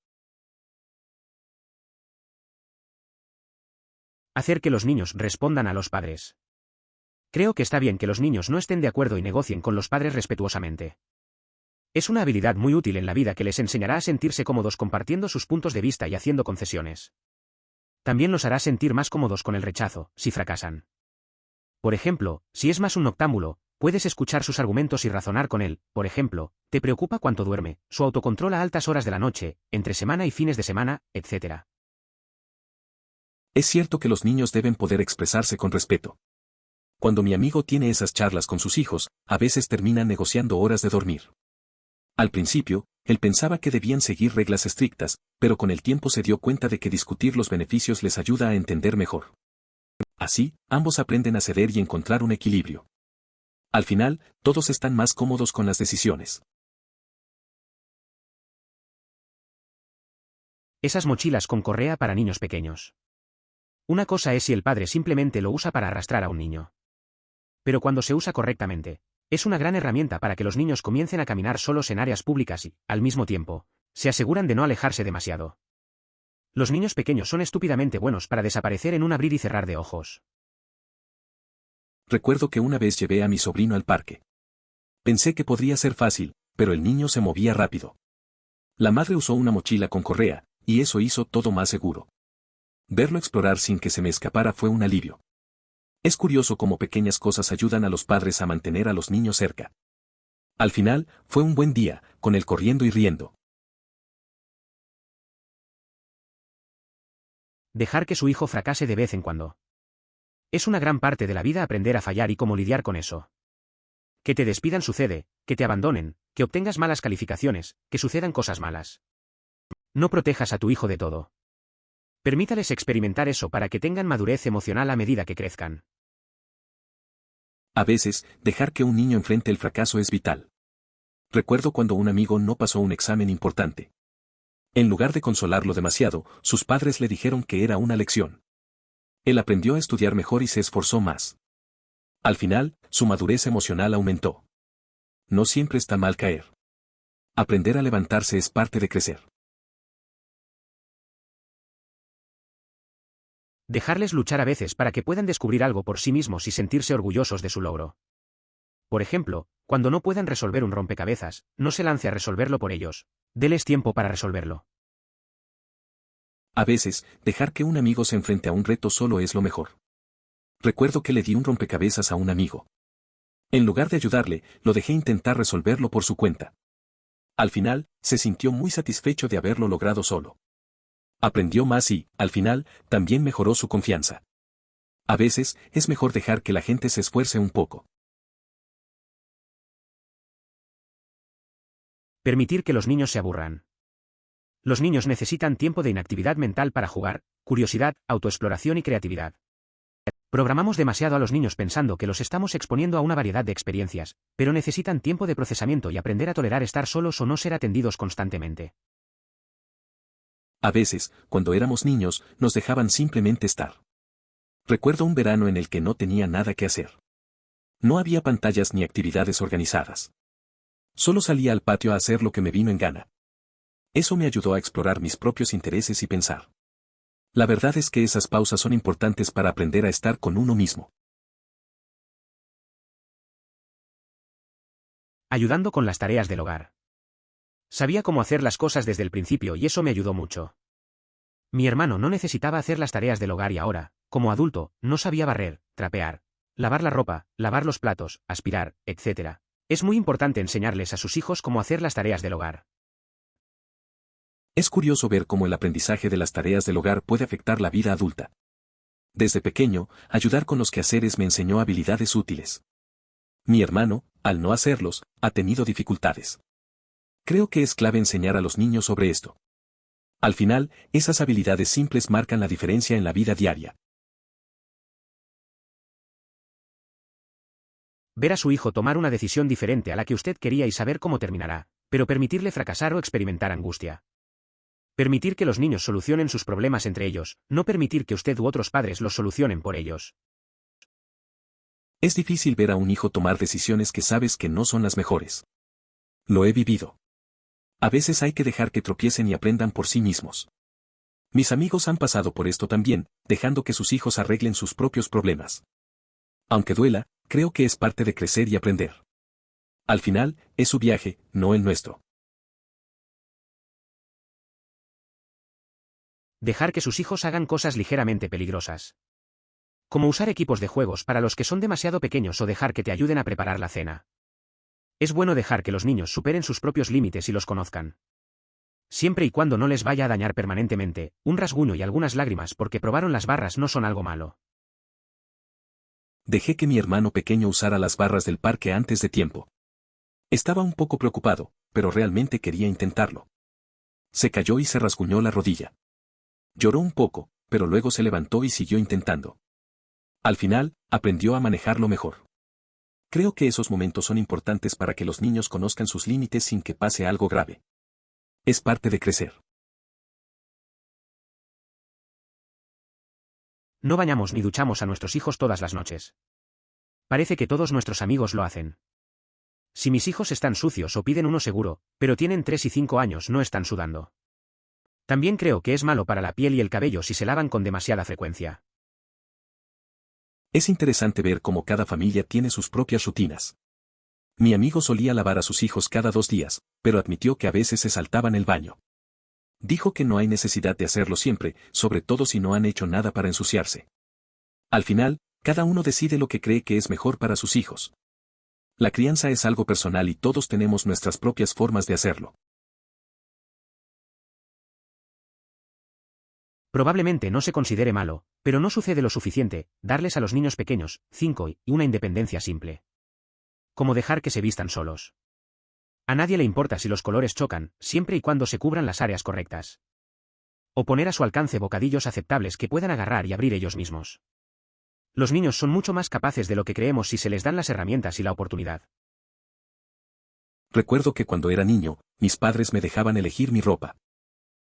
Hacer que los niños respondan a los padres. Creo que está bien que los niños no estén de acuerdo y negocien con los padres respetuosamente. Es una habilidad muy útil en la vida que les enseñará a sentirse cómodos compartiendo sus puntos de vista y haciendo concesiones. También los hará sentir más cómodos con el rechazo, si fracasan. Por ejemplo, si es más un noctámbulo, puedes escuchar sus argumentos y razonar con él. Por ejemplo, te preocupa cuánto duerme, su autocontrol a altas horas de la noche, entre semana y fines de semana, etc. Es cierto que los niños deben poder expresarse con respeto. Cuando mi amigo tiene esas charlas con sus hijos, a veces terminan negociando horas de dormir. Al principio, él pensaba que debían seguir reglas estrictas, pero con el tiempo se dio cuenta de que discutir los beneficios les ayuda a entender mejor. Así, ambos aprenden a ceder y encontrar un equilibrio. Al final, todos están más cómodos con las decisiones. Esas mochilas con correa para niños pequeños. Una cosa es si el padre simplemente lo usa para arrastrar a un niño. Pero cuando se usa correctamente, es una gran herramienta para que los niños comiencen a caminar solos en áreas públicas y, al mismo tiempo, se aseguran de no alejarse demasiado. Los niños pequeños son estúpidamente buenos para desaparecer en un abrir y cerrar de ojos. Recuerdo que una vez llevé a mi sobrino al parque. Pensé que podría ser fácil, pero el niño se movía rápido. La madre usó una mochila con correa, y eso hizo todo más seguro. Verlo explorar sin que se me escapara fue un alivio. Es curioso cómo pequeñas cosas ayudan a los padres a mantener a los niños cerca. Al final, fue un buen día, con él corriendo y riendo. Dejar que su hijo fracase de vez en cuando. Es una gran parte de la vida aprender a fallar y cómo lidiar con eso. Que te despidan sucede, que te abandonen, que obtengas malas calificaciones, que sucedan cosas malas. No protejas a tu hijo de todo. Permítales experimentar eso para que tengan madurez emocional a medida que crezcan. A veces, dejar que un niño enfrente el fracaso es vital. Recuerdo cuando un amigo no pasó un examen importante. En lugar de consolarlo demasiado, sus padres le dijeron que era una lección. Él aprendió a estudiar mejor y se esforzó más. Al final, su madurez emocional aumentó. No siempre está mal caer. Aprender a levantarse es parte de crecer. Dejarles luchar a veces para que puedan descubrir algo por sí mismos y sentirse orgullosos de su logro. Por ejemplo, cuando no puedan resolver un rompecabezas, no se lance a resolverlo por ellos. Déles tiempo para resolverlo. A veces, dejar que un amigo se enfrente a un reto solo es lo mejor. Recuerdo que le di un rompecabezas a un amigo. En lugar de ayudarle, lo dejé intentar resolverlo por su cuenta. Al final, se sintió muy satisfecho de haberlo logrado solo. Aprendió más y, al final, también mejoró su confianza. A veces, es mejor dejar que la gente se esfuerce un poco. Permitir que los niños se aburran. Los niños necesitan tiempo de inactividad mental para jugar, curiosidad, autoexploración y creatividad. Programamos demasiado a los niños pensando que los estamos exponiendo a una variedad de experiencias, pero necesitan tiempo de procesamiento y aprender a tolerar estar solos o no ser atendidos constantemente. A veces, cuando éramos niños, nos dejaban simplemente estar. Recuerdo un verano en el que no tenía nada que hacer. No había pantallas ni actividades organizadas. Solo salía al patio a hacer lo que me vino en gana. Eso me ayudó a explorar mis propios intereses y pensar. La verdad es que esas pausas son importantes para aprender a estar con uno mismo. Ayudando con las tareas del hogar. Sabía cómo hacer las cosas desde el principio y eso me ayudó mucho. Mi hermano no necesitaba hacer las tareas del hogar y ahora, como adulto, no sabía barrer, trapear, lavar la ropa, lavar los platos, aspirar, etc. Es muy importante enseñarles a sus hijos cómo hacer las tareas del hogar. Es curioso ver cómo el aprendizaje de las tareas del hogar puede afectar la vida adulta. Desde pequeño, ayudar con los quehaceres me enseñó habilidades útiles. Mi hermano, al no hacerlos, ha tenido dificultades. Creo que es clave enseñar a los niños sobre esto. Al final, esas habilidades simples marcan la diferencia en la vida diaria. Ver a su hijo tomar una decisión diferente a la que usted quería y saber cómo terminará, pero permitirle fracasar o experimentar angustia. Permitir que los niños solucionen sus problemas entre ellos, no permitir que usted u otros padres los solucionen por ellos. Es difícil ver a un hijo tomar decisiones que sabes que no son las mejores. Lo he vivido. A veces hay que dejar que tropiecen y aprendan por sí mismos. Mis amigos han pasado por esto también, dejando que sus hijos arreglen sus propios problemas. Aunque duela, creo que es parte de crecer y aprender. Al final, es su viaje, no el nuestro. Dejar que sus hijos hagan cosas ligeramente peligrosas. Como usar equipos de juegos para los que son demasiado pequeños o dejar que te ayuden a preparar la cena. Es bueno dejar que los niños superen sus propios límites y los conozcan. Siempre y cuando no les vaya a dañar permanentemente, un rasguño y algunas lágrimas porque probaron las barras no son algo malo. Dejé que mi hermano pequeño usara las barras del parque antes de tiempo. Estaba un poco preocupado, pero realmente quería intentarlo. Se cayó y se rasguñó la rodilla. Lloró un poco, pero luego se levantó y siguió intentando. Al final, aprendió a manejarlo mejor. Creo que esos momentos son importantes para que los niños conozcan sus límites sin que pase algo grave. Es parte de crecer. No bañamos ni duchamos a nuestros hijos todas las noches. Parece que todos nuestros amigos lo hacen. Si mis hijos están sucios o piden uno seguro, pero tienen 3 y 5 años no están sudando. También creo que es malo para la piel y el cabello si se lavan con demasiada frecuencia. Es interesante ver cómo cada familia tiene sus propias rutinas. Mi amigo solía lavar a sus hijos cada 2 días, pero admitió que a veces se saltaban el baño. Dijo que no hay necesidad de hacerlo siempre, sobre todo si no han hecho nada para ensuciarse. Al final, cada uno decide lo que cree que es mejor para sus hijos. La crianza es algo personal y todos tenemos nuestras propias formas de hacerlo. Probablemente no se considere malo, pero no sucede lo suficiente, darles a los niños pequeños, 5 y una independencia simple. Como dejar que se vistan solos. A nadie le importa si los colores chocan, siempre y cuando se cubran las áreas correctas. O poner a su alcance bocadillos aceptables que puedan agarrar y abrir ellos mismos. Los niños son mucho más capaces de lo que creemos si se les dan las herramientas y la oportunidad. Recuerdo que cuando era niño, mis padres me dejaban elegir mi ropa.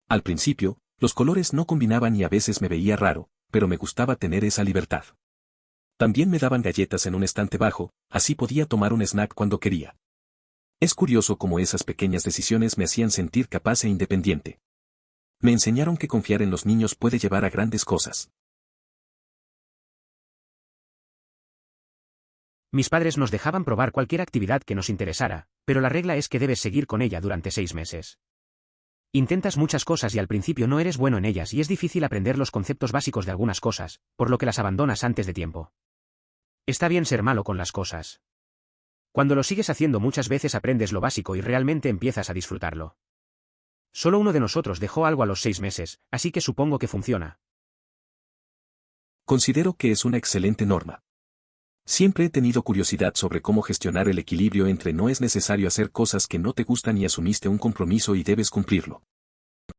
Al principio, los colores no combinaban y a veces me veía raro, pero me gustaba tener esa libertad. También me daban galletas en un estante bajo, así podía tomar un snack cuando quería. Es curioso cómo esas pequeñas decisiones me hacían sentir capaz e independiente. Me enseñaron que confiar en los niños puede llevar a grandes cosas. Mis padres nos dejaban probar cualquier actividad que nos interesara, pero la regla es que debes seguir con ella durante 6 meses. Intentas muchas cosas y al principio no eres bueno en ellas y es difícil aprender los conceptos básicos de algunas cosas, por lo que las abandonas antes de tiempo. Está bien ser malo con las cosas. Cuando lo sigues haciendo muchas veces aprendes lo básico y realmente empiezas a disfrutarlo. Solo uno de nosotros dejó algo a los 6 meses, así que supongo que funciona. Considero que es una excelente norma. Siempre he tenido curiosidad sobre cómo gestionar el equilibrio entre no es necesario hacer cosas que no te gustan y asumiste un compromiso y debes cumplirlo.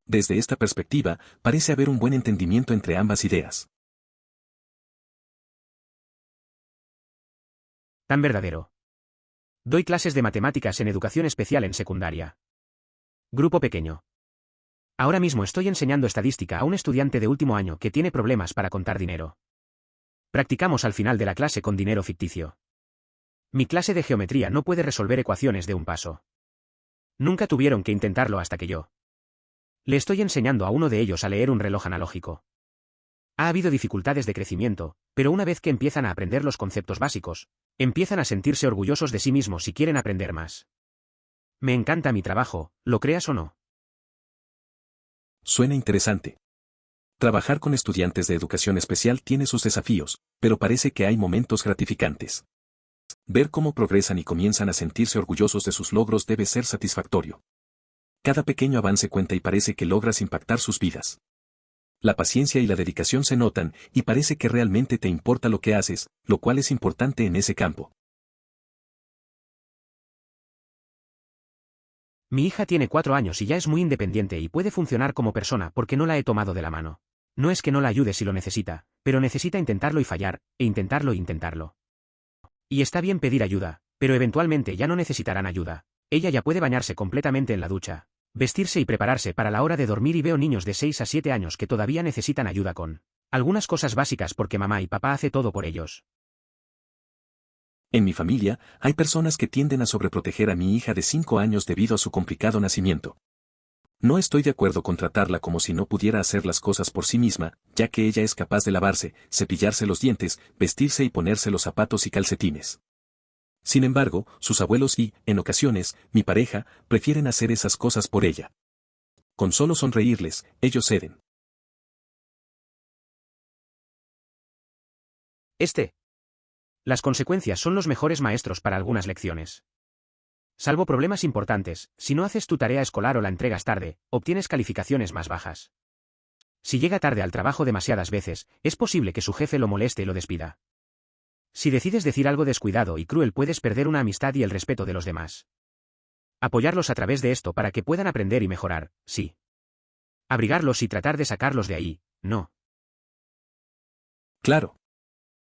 Desde esta perspectiva, parece haber un buen entendimiento entre ambas ideas. Tan verdadero. Doy clases de matemáticas en educación especial en secundaria. Grupo pequeño. Ahora mismo estoy enseñando estadística a un estudiante de último año que tiene problemas para contar dinero. Practicamos al final de la clase con dinero ficticio. Mi clase de geometría no puede resolver ecuaciones de un paso. Nunca tuvieron que intentarlo hasta que yo. Le estoy enseñando a uno de ellos a leer un reloj analógico. Ha habido dificultades de crecimiento, pero una vez que empiezan a aprender los conceptos básicos, empiezan a sentirse orgullosos de sí mismos y quieren aprender más. Me encanta mi trabajo, lo creas o no. Suena interesante. Trabajar con estudiantes de educación especial tiene sus desafíos, pero parece que hay momentos gratificantes. Ver cómo progresan y comienzan a sentirse orgullosos de sus logros debe ser satisfactorio. Cada pequeño avance cuenta y parece que logras impactar sus vidas. La paciencia y la dedicación se notan, y parece que realmente te importa lo que haces, lo cual es importante en ese campo. Mi hija tiene 4 años y ya es muy independiente y puede funcionar como persona porque no la he tomado de la mano. No es que no la ayude si lo necesita, pero necesita intentarlo y fallar, e intentarlo. Y está bien pedir ayuda, pero eventualmente ya no necesitarán ayuda. Ella ya puede bañarse completamente en la ducha, vestirse y prepararse para la hora de dormir, y veo niños de 6 a 7 años que todavía necesitan ayuda con algunas cosas básicas porque mamá y papá hace todo por ellos. En mi familia, hay personas que tienden a sobreproteger a mi hija de 5 años debido a su complicado nacimiento. No estoy de acuerdo con tratarla como si no pudiera hacer las cosas por sí misma, ya que ella es capaz de lavarse, cepillarse los dientes, vestirse y ponerse los zapatos y calcetines. Sin embargo, sus abuelos y, en ocasiones, mi pareja, prefieren hacer esas cosas por ella. Con solo sonreírles, ellos ceden. Las consecuencias son los mejores maestros para algunas lecciones. Salvo problemas importantes, si no haces tu tarea escolar o la entregas tarde, obtienes calificaciones más bajas. Si llega tarde al trabajo demasiadas veces, es posible que su jefe lo moleste y lo despida. Si decides decir algo descuidado y cruel, puedes perder una amistad y el respeto de los demás. Apoyarlos a través de esto para que puedan aprender y mejorar, sí. Abrigarlos y tratar de sacarlos de ahí, no. Claro.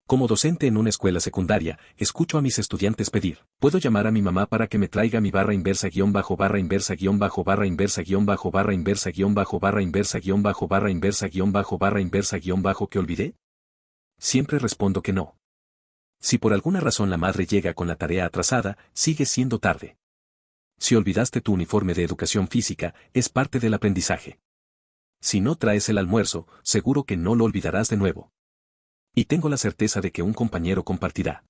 Como docente en una escuela secundaria, escucho a mis estudiantes pedir: ¿puedo llamar a mi mamá para que me traiga mi barra inversa guión bajo barra inversa guión bajo barra inversa guión bajo barra inversa guión bajo barra inversa guión bajo barra inversa guión bajo barra inversa guión bajo que olvidé? Siempre respondo que no. Si por alguna razón la madre llega con la tarea atrasada, sigue siendo tarde. Si olvidaste tu uniforme de educación física, es parte del aprendizaje. Si no traes el almuerzo, seguro que no lo olvidarás de nuevo. Y tengo la certeza de que un compañero compartirá.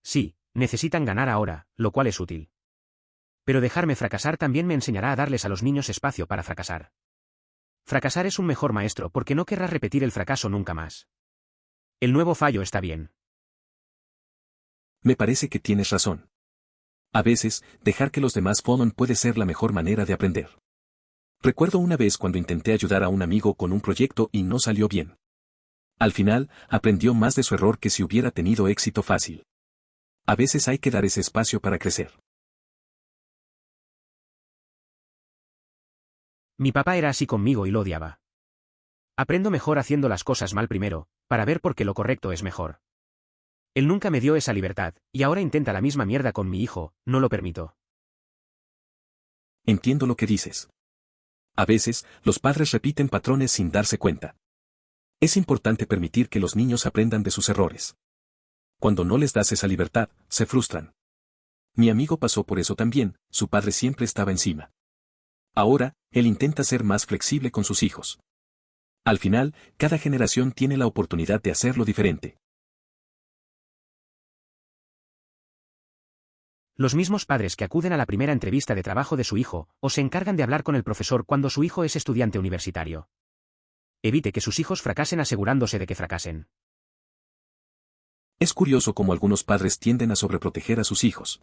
Sí, necesitan ganar ahora, lo cual es útil. Pero dejarme fracasar también me enseñará a darles a los niños espacio para fracasar. Fracasar es un mejor maestro porque no querrás repetir el fracaso nunca más. El nuevo fallo está bien. Me parece que tienes razón. A veces, dejar que los demás fallen puede ser la mejor manera de aprender. Recuerdo una vez cuando intenté ayudar a un amigo con un proyecto y no salió bien. Al final, aprendió más de su error que si hubiera tenido éxito fácil. A veces hay que dar ese espacio para crecer. Mi papá era así conmigo y lo odiaba. Aprendo mejor haciendo las cosas mal primero, para ver por qué lo correcto es mejor. Él nunca me dio esa libertad, y ahora intenta la misma mierda con mi hijo, no lo permito. Entiendo lo que dices. A veces, los padres repiten patrones sin darse cuenta. Es importante permitir que los niños aprendan de sus errores. Cuando no les das esa libertad, se frustran. Mi amigo pasó por eso también, su padre siempre estaba encima. Ahora, él intenta ser más flexible con sus hijos. Al final, cada generación tiene la oportunidad de hacerlo diferente. Los mismos padres que acuden a la primera entrevista de trabajo de su hijo, o se encargan de hablar con el profesor cuando su hijo es estudiante universitario. Evite que sus hijos fracasen asegurándose de que fracasen. Es curioso cómo algunos padres tienden a sobreproteger a sus hijos.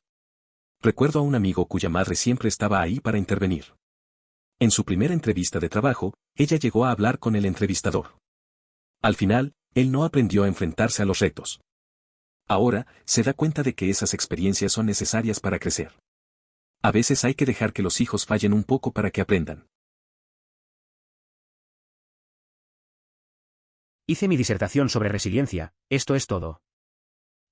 Recuerdo a un amigo cuya madre siempre estaba ahí para intervenir. En su primera entrevista de trabajo, ella llegó a hablar con el entrevistador. Al final, él no aprendió a enfrentarse a los retos. Ahora, se da cuenta de que esas experiencias son necesarias para crecer. A veces hay que dejar que los hijos fallen un poco para que aprendan. Hice mi disertación sobre resiliencia, esto es todo.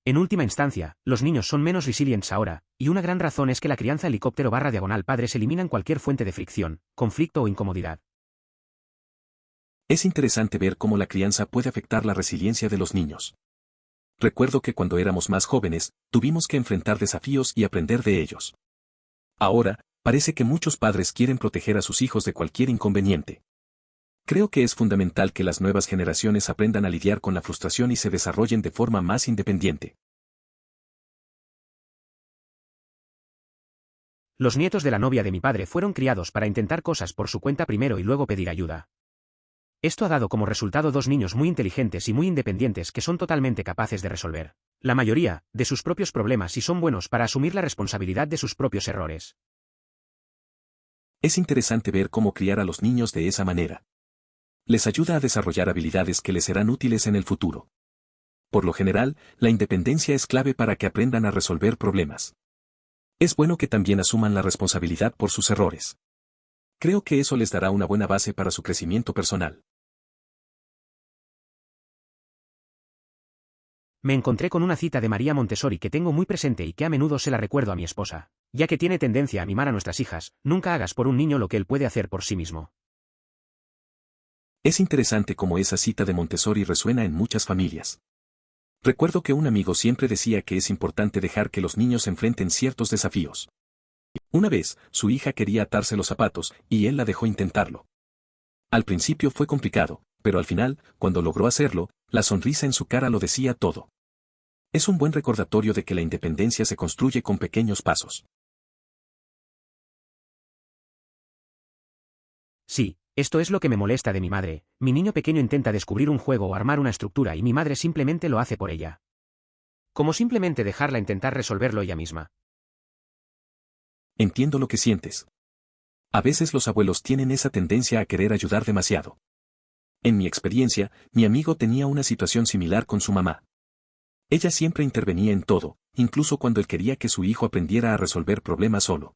En última instancia, los niños son menos resilientes ahora, y una gran razón es que la crianza helicóptero / diagonal padres eliminan cualquier fuente de fricción, conflicto o incomodidad. Es interesante ver cómo la crianza puede afectar la resiliencia de los niños. Recuerdo que cuando éramos más jóvenes, tuvimos que enfrentar desafíos y aprender de ellos. Ahora, parece que muchos padres quieren proteger a sus hijos de cualquier inconveniente. Creo que es fundamental que las nuevas generaciones aprendan a lidiar con la frustración y se desarrollen de forma más independiente. Los nietos de la novia de mi padre fueron criados para intentar cosas por su cuenta primero y luego pedir ayuda. Esto ha dado como resultado 2 niños muy inteligentes y muy independientes que son totalmente capaces de resolver la mayoría de sus propios problemas y son buenos para asumir la responsabilidad de sus propios errores. Es interesante ver cómo criar a los niños de esa manera. Les ayuda a desarrollar habilidades que les serán útiles en el futuro. Por lo general, la independencia es clave para que aprendan a resolver problemas. Es bueno que también asuman la responsabilidad por sus errores. Creo que eso les dará una buena base para su crecimiento personal. Me encontré con una cita de María Montessori que tengo muy presente y que a menudo se la recuerdo a mi esposa, ya que tiene tendencia a mimar a nuestras hijas: nunca hagas por un niño lo que él puede hacer por sí mismo. Es interesante cómo esa cita de Montessori resuena en muchas familias. Recuerdo que un amigo siempre decía que es importante dejar que los niños enfrenten ciertos desafíos. Una vez, su hija quería atarse los zapatos, y él la dejó intentarlo. Al principio fue complicado, pero al final, cuando logró hacerlo, la sonrisa en su cara lo decía todo. Es un buen recordatorio de que la independencia se construye con pequeños pasos. Sí, esto es lo que me molesta de mi madre: mi niño pequeño intenta descubrir un juego o armar una estructura y mi madre simplemente lo hace por ella. Como simplemente dejarla intentar resolverlo ella misma. Entiendo lo que sientes. A veces los abuelos tienen esa tendencia a querer ayudar demasiado. En mi experiencia, mi amigo tenía una situación similar con su mamá. Ella siempre intervenía en todo, incluso cuando él quería que su hijo aprendiera a resolver problemas solo.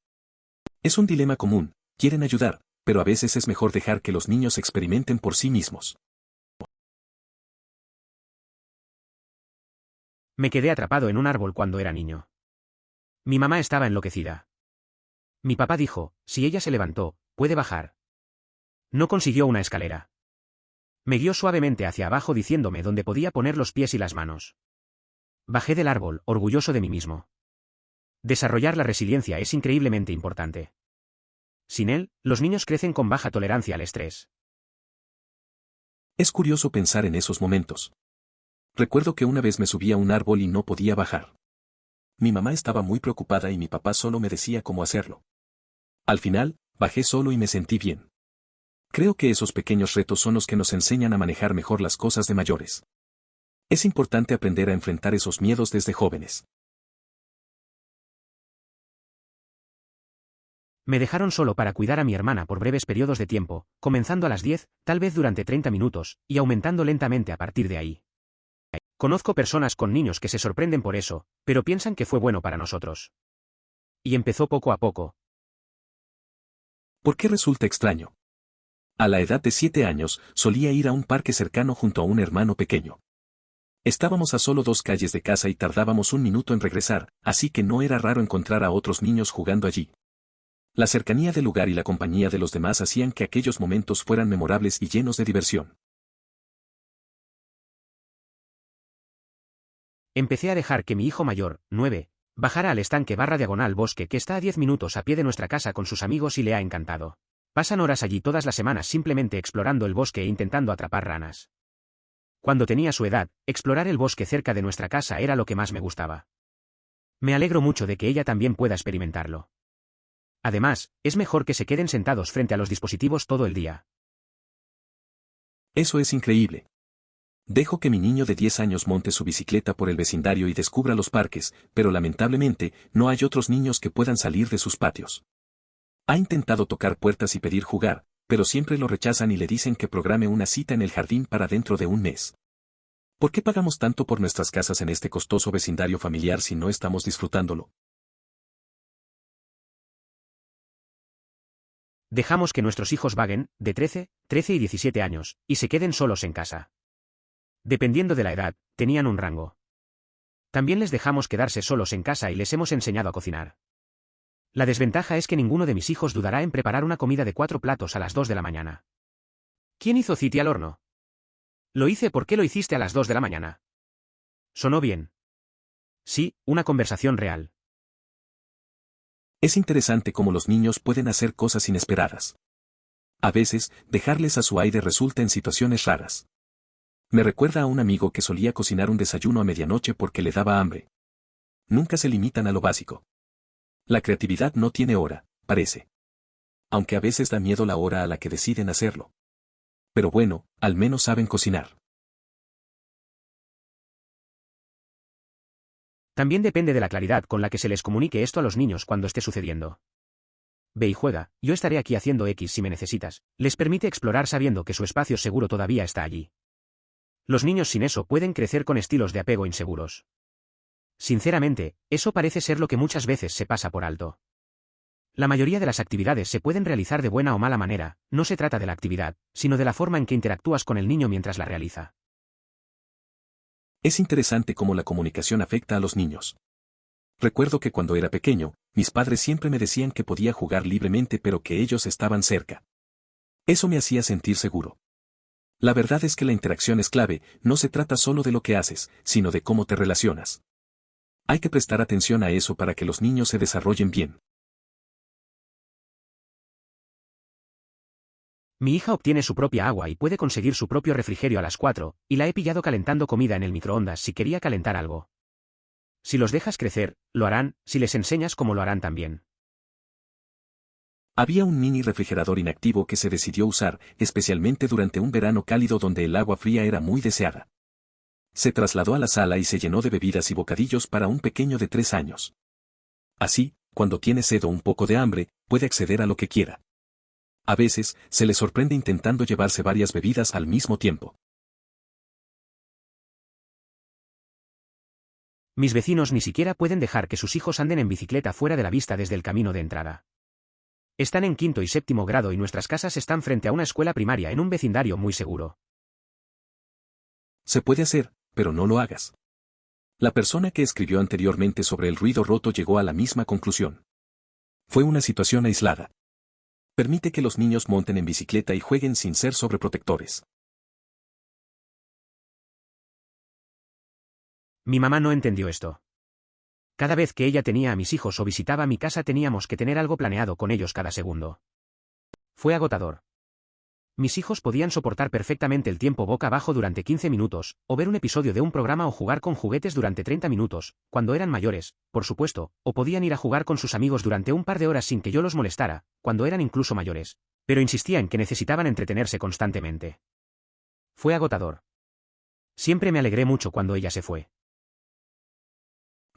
Es un dilema común: quieren ayudar, pero a veces es mejor dejar que los niños experimenten por sí mismos. Me quedé atrapado en un árbol cuando era niño. Mi mamá estaba enloquecida. Mi papá dijo: si ella se levantó, puede bajar. No consiguió una escalera. Me guió suavemente hacia abajo diciéndome dónde podía poner los pies y las manos. Bajé del árbol, orgulloso de mí mismo. Desarrollar la resiliencia es increíblemente importante. Sin él, los niños crecen con baja tolerancia al estrés. Es curioso pensar en esos momentos. Recuerdo que una vez me subí a un árbol y no podía bajar. Mi mamá estaba muy preocupada y mi papá solo me decía cómo hacerlo. Al final, bajé solo y me sentí bien. Creo que esos pequeños retos son los que nos enseñan a manejar mejor las cosas de mayores. Es importante aprender a enfrentar esos miedos desde jóvenes. Me dejaron solo para cuidar a mi hermana por breves periodos de tiempo, comenzando a las 10, tal vez durante 30 minutos, y aumentando lentamente a partir de ahí. Conozco personas con niños que se sorprenden por eso, pero piensan que fue bueno para nosotros. Y empezó poco a poco. ¿Por qué resulta extraño? A la edad de 7 años, solía ir a un parque cercano junto a un hermano pequeño. Estábamos a solo 2 calles de casa y tardábamos un minuto en regresar, así que no era raro encontrar a otros niños jugando allí. La cercanía del lugar y la compañía de los demás hacían que aquellos momentos fueran memorables y llenos de diversión. Empecé a dejar que mi hijo mayor, 9, bajara al estanque / bosque que está a 10 minutos a pie de nuestra casa con sus amigos y le ha encantado. Pasan horas allí todas las semanas simplemente explorando el bosque e intentando atrapar ranas. Cuando tenía su edad, explorar el bosque cerca de nuestra casa era lo que más me gustaba. Me alegro mucho de que ella también pueda experimentarlo. Además, es mejor que se queden sentados frente a los dispositivos todo el día. Eso es increíble. Dejo que mi niño de 10 años monte su bicicleta por el vecindario y descubra los parques, pero lamentablemente, no hay otros niños que puedan salir de sus patios. Ha intentado tocar puertas y pedir jugar, pero siempre lo rechazan y le dicen que programe una cita en el jardín para dentro de un mes. ¿Por qué pagamos tanto por nuestras casas en este costoso vecindario familiar si no estamos disfrutándolo? Dejamos que nuestros hijos vaguen, de 13 y 17 años, y se queden solos en casa. Dependiendo de la edad, tenían un rango. También les dejamos quedarse solos en casa y les hemos enseñado a cocinar. La desventaja es que ninguno de mis hijos dudará en preparar una comida de 4 platos a las 2 de la mañana. ¿Quién hizo City al horno? Lo hice. ¿Por qué lo hiciste a las 2 de la mañana? ¿Sonó bien? Sí, una conversación real. Es interesante cómo los niños pueden hacer cosas inesperadas. A veces, dejarles a su aire resulta en situaciones raras. Me recuerda a un amigo que solía cocinar un desayuno a medianoche porque le daba hambre. Nunca se limitan a lo básico. La creatividad no tiene hora, parece. Aunque a veces da miedo la hora a la que deciden hacerlo. Pero bueno, al menos saben cocinar. También depende de la claridad con la que se les comunique esto a los niños cuando esté sucediendo. Ve y juega, yo estaré aquí haciendo X si me necesitas. Les permite explorar sabiendo que su espacio seguro todavía está allí. Los niños sin eso pueden crecer con estilos de apego inseguros. Sinceramente, eso parece ser lo que muchas veces se pasa por alto. La mayoría de las actividades se pueden realizar de buena o mala manera, no se trata de la actividad, sino de la forma en que interactúas con el niño mientras la realiza. Es interesante cómo la comunicación afecta a los niños. Recuerdo que cuando era pequeño, mis padres siempre me decían que podía jugar libremente pero que ellos estaban cerca. Eso me hacía sentir seguro. La verdad es que la interacción es clave, no se trata solo de lo que haces, sino de cómo te relacionas. Hay que prestar atención a eso para que los niños se desarrollen bien. Mi hija obtiene su propia agua y puede conseguir su propio refrigerio a las 4, y la he pillado calentando comida en el microondas si quería calentar algo. Si los dejas crecer, lo harán, si les enseñas cómo lo harán también. Había un mini refrigerador inactivo que se decidió usar, especialmente durante un verano cálido donde el agua fría era muy deseada. Se trasladó a la sala y se llenó de bebidas y bocadillos para un pequeño de 3 años. Así, cuando tiene sed o un poco de hambre, puede acceder a lo que quiera. A veces, se le sorprende intentando llevarse varias bebidas al mismo tiempo. Mis vecinos ni siquiera pueden dejar que sus hijos anden en bicicleta fuera de la vista desde el camino de entrada. Están en 5º y 7º grado y nuestras casas están frente a una escuela primaria en un vecindario muy seguro. Se puede hacer, pero no lo hagas. La persona que escribió anteriormente sobre el ruido roto llegó a la misma conclusión. Fue una situación aislada. Permite que los niños monten en bicicleta y jueguen sin ser sobreprotectores. Mi mamá no entendió esto. Cada vez que ella tenía a mis hijos o visitaba mi casa teníamos que tener algo planeado con ellos cada segundo. Fue agotador. Mis hijos podían soportar perfectamente el tiempo boca abajo durante 15 minutos, o ver un episodio de un programa o jugar con juguetes durante 30 minutos, cuando eran mayores, por supuesto, o podían ir a jugar con sus amigos durante un par de horas sin que yo los molestara, cuando eran incluso mayores, pero insistía en que necesitaban entretenerse constantemente. Fue agotador. Siempre me alegré mucho cuando ella se fue.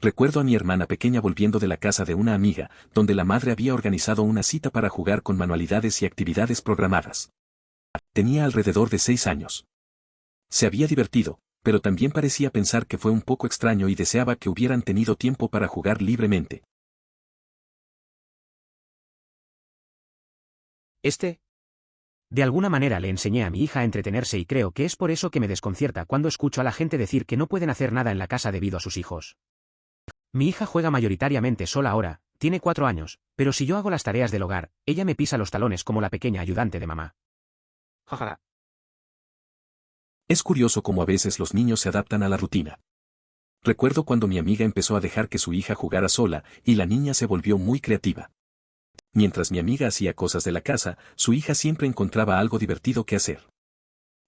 Recuerdo a mi hermana pequeña volviendo de la casa de una amiga, donde la madre había organizado una cita para jugar con manualidades y actividades programadas. Tenía alrededor de 6 años. Se había divertido, pero también parecía pensar que fue un poco extraño y deseaba que hubieran tenido tiempo para jugar libremente. De alguna manera le enseñé a mi hija a entretenerse y creo que es por eso que me desconcierta cuando escucho a la gente decir que no pueden hacer nada en la casa debido a sus hijos. Mi hija juega mayoritariamente sola ahora, tiene 4 años, pero si yo hago las tareas del hogar, ella me pisa los talones como la pequeña ayudante de mamá. Jaja. Es curioso cómo a veces los niños se adaptan a la rutina. Recuerdo cuando mi amiga empezó a dejar que su hija jugara sola, y la niña se volvió muy creativa. Mientras mi amiga hacía cosas de la casa, su hija siempre encontraba algo divertido que hacer.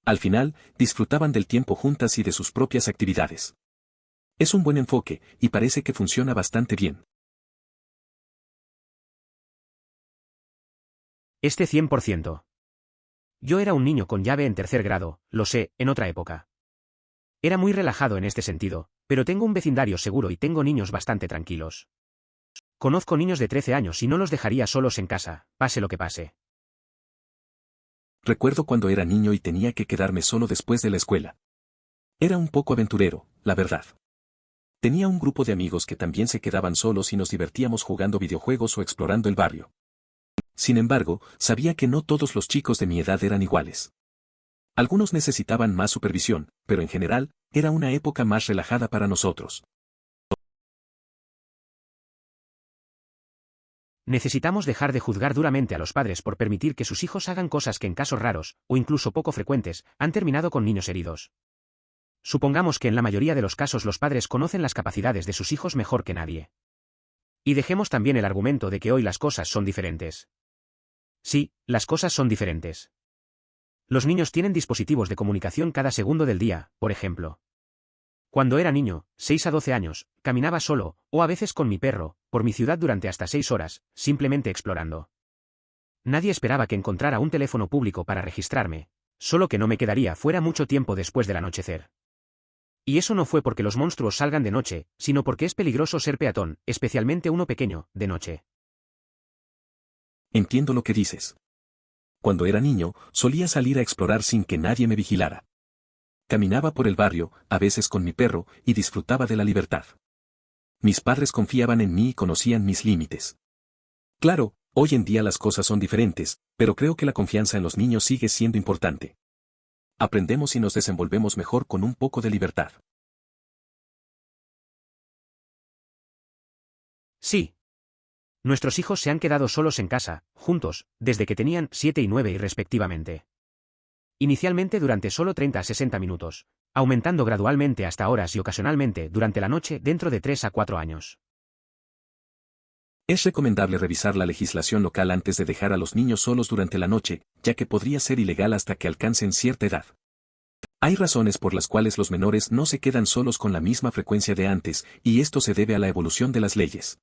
Al final, disfrutaban del tiempo juntas y de sus propias actividades. Es un buen enfoque, y parece que funciona bastante bien. 100%. Yo era un niño con llave en 3er grado, lo sé, en otra época. Era muy relajado en este sentido, pero tengo un vecindario seguro y tengo niños bastante tranquilos. Conozco niños de 13 años y no los dejaría solos en casa, pase lo que pase. Recuerdo cuando era niño y tenía que quedarme solo después de la escuela. Era un poco aventurero, la verdad. Tenía un grupo de amigos que también se quedaban solos y nos divertíamos jugando videojuegos o explorando el barrio. Sin embargo, sabía que no todos los chicos de mi edad eran iguales. Algunos necesitaban más supervisión, pero en general, era una época más relajada para nosotros. Necesitamos dejar de juzgar duramente a los padres por permitir que sus hijos hagan cosas que en casos raros, o incluso poco frecuentes, han terminado con niños heridos. Supongamos que en la mayoría de los casos los padres conocen las capacidades de sus hijos mejor que nadie. Y dejemos también el argumento de que hoy las cosas son diferentes. Sí, las cosas son diferentes. Los niños tienen dispositivos de comunicación cada segundo del día, por ejemplo. Cuando era niño, 6 a 12 años, caminaba solo, o a veces con mi perro, por mi ciudad durante hasta 6 horas, simplemente explorando. Nadie esperaba que encontrara un teléfono público para registrarme, solo que no me quedaría fuera mucho tiempo después del anochecer. Y eso no fue porque los monstruos salgan de noche, sino porque es peligroso ser peatón, especialmente uno pequeño, de noche. Entiendo lo que dices. Cuando era niño, solía salir a explorar sin que nadie me vigilara. Caminaba por el barrio, a veces con mi perro, y disfrutaba de la libertad. Mis padres confiaban en mí y conocían mis límites. Claro, hoy en día las cosas son diferentes, pero creo que la confianza en los niños sigue siendo importante. Aprendemos y nos desenvolvemos mejor con un poco de libertad. Sí. Nuestros hijos se han quedado solos en casa, juntos, desde que tenían 7 y 9 y respectivamente. Inicialmente durante solo 30 a 60 minutos, aumentando gradualmente hasta horas y ocasionalmente durante la noche dentro de 3 a 4 años. Es recomendable revisar la legislación local antes de dejar a los niños solos durante la noche, ya que podría ser ilegal hasta que alcancen cierta edad. Hay razones por las cuales los menores no se quedan solos con la misma frecuencia de antes, y esto se debe a la evolución de las leyes.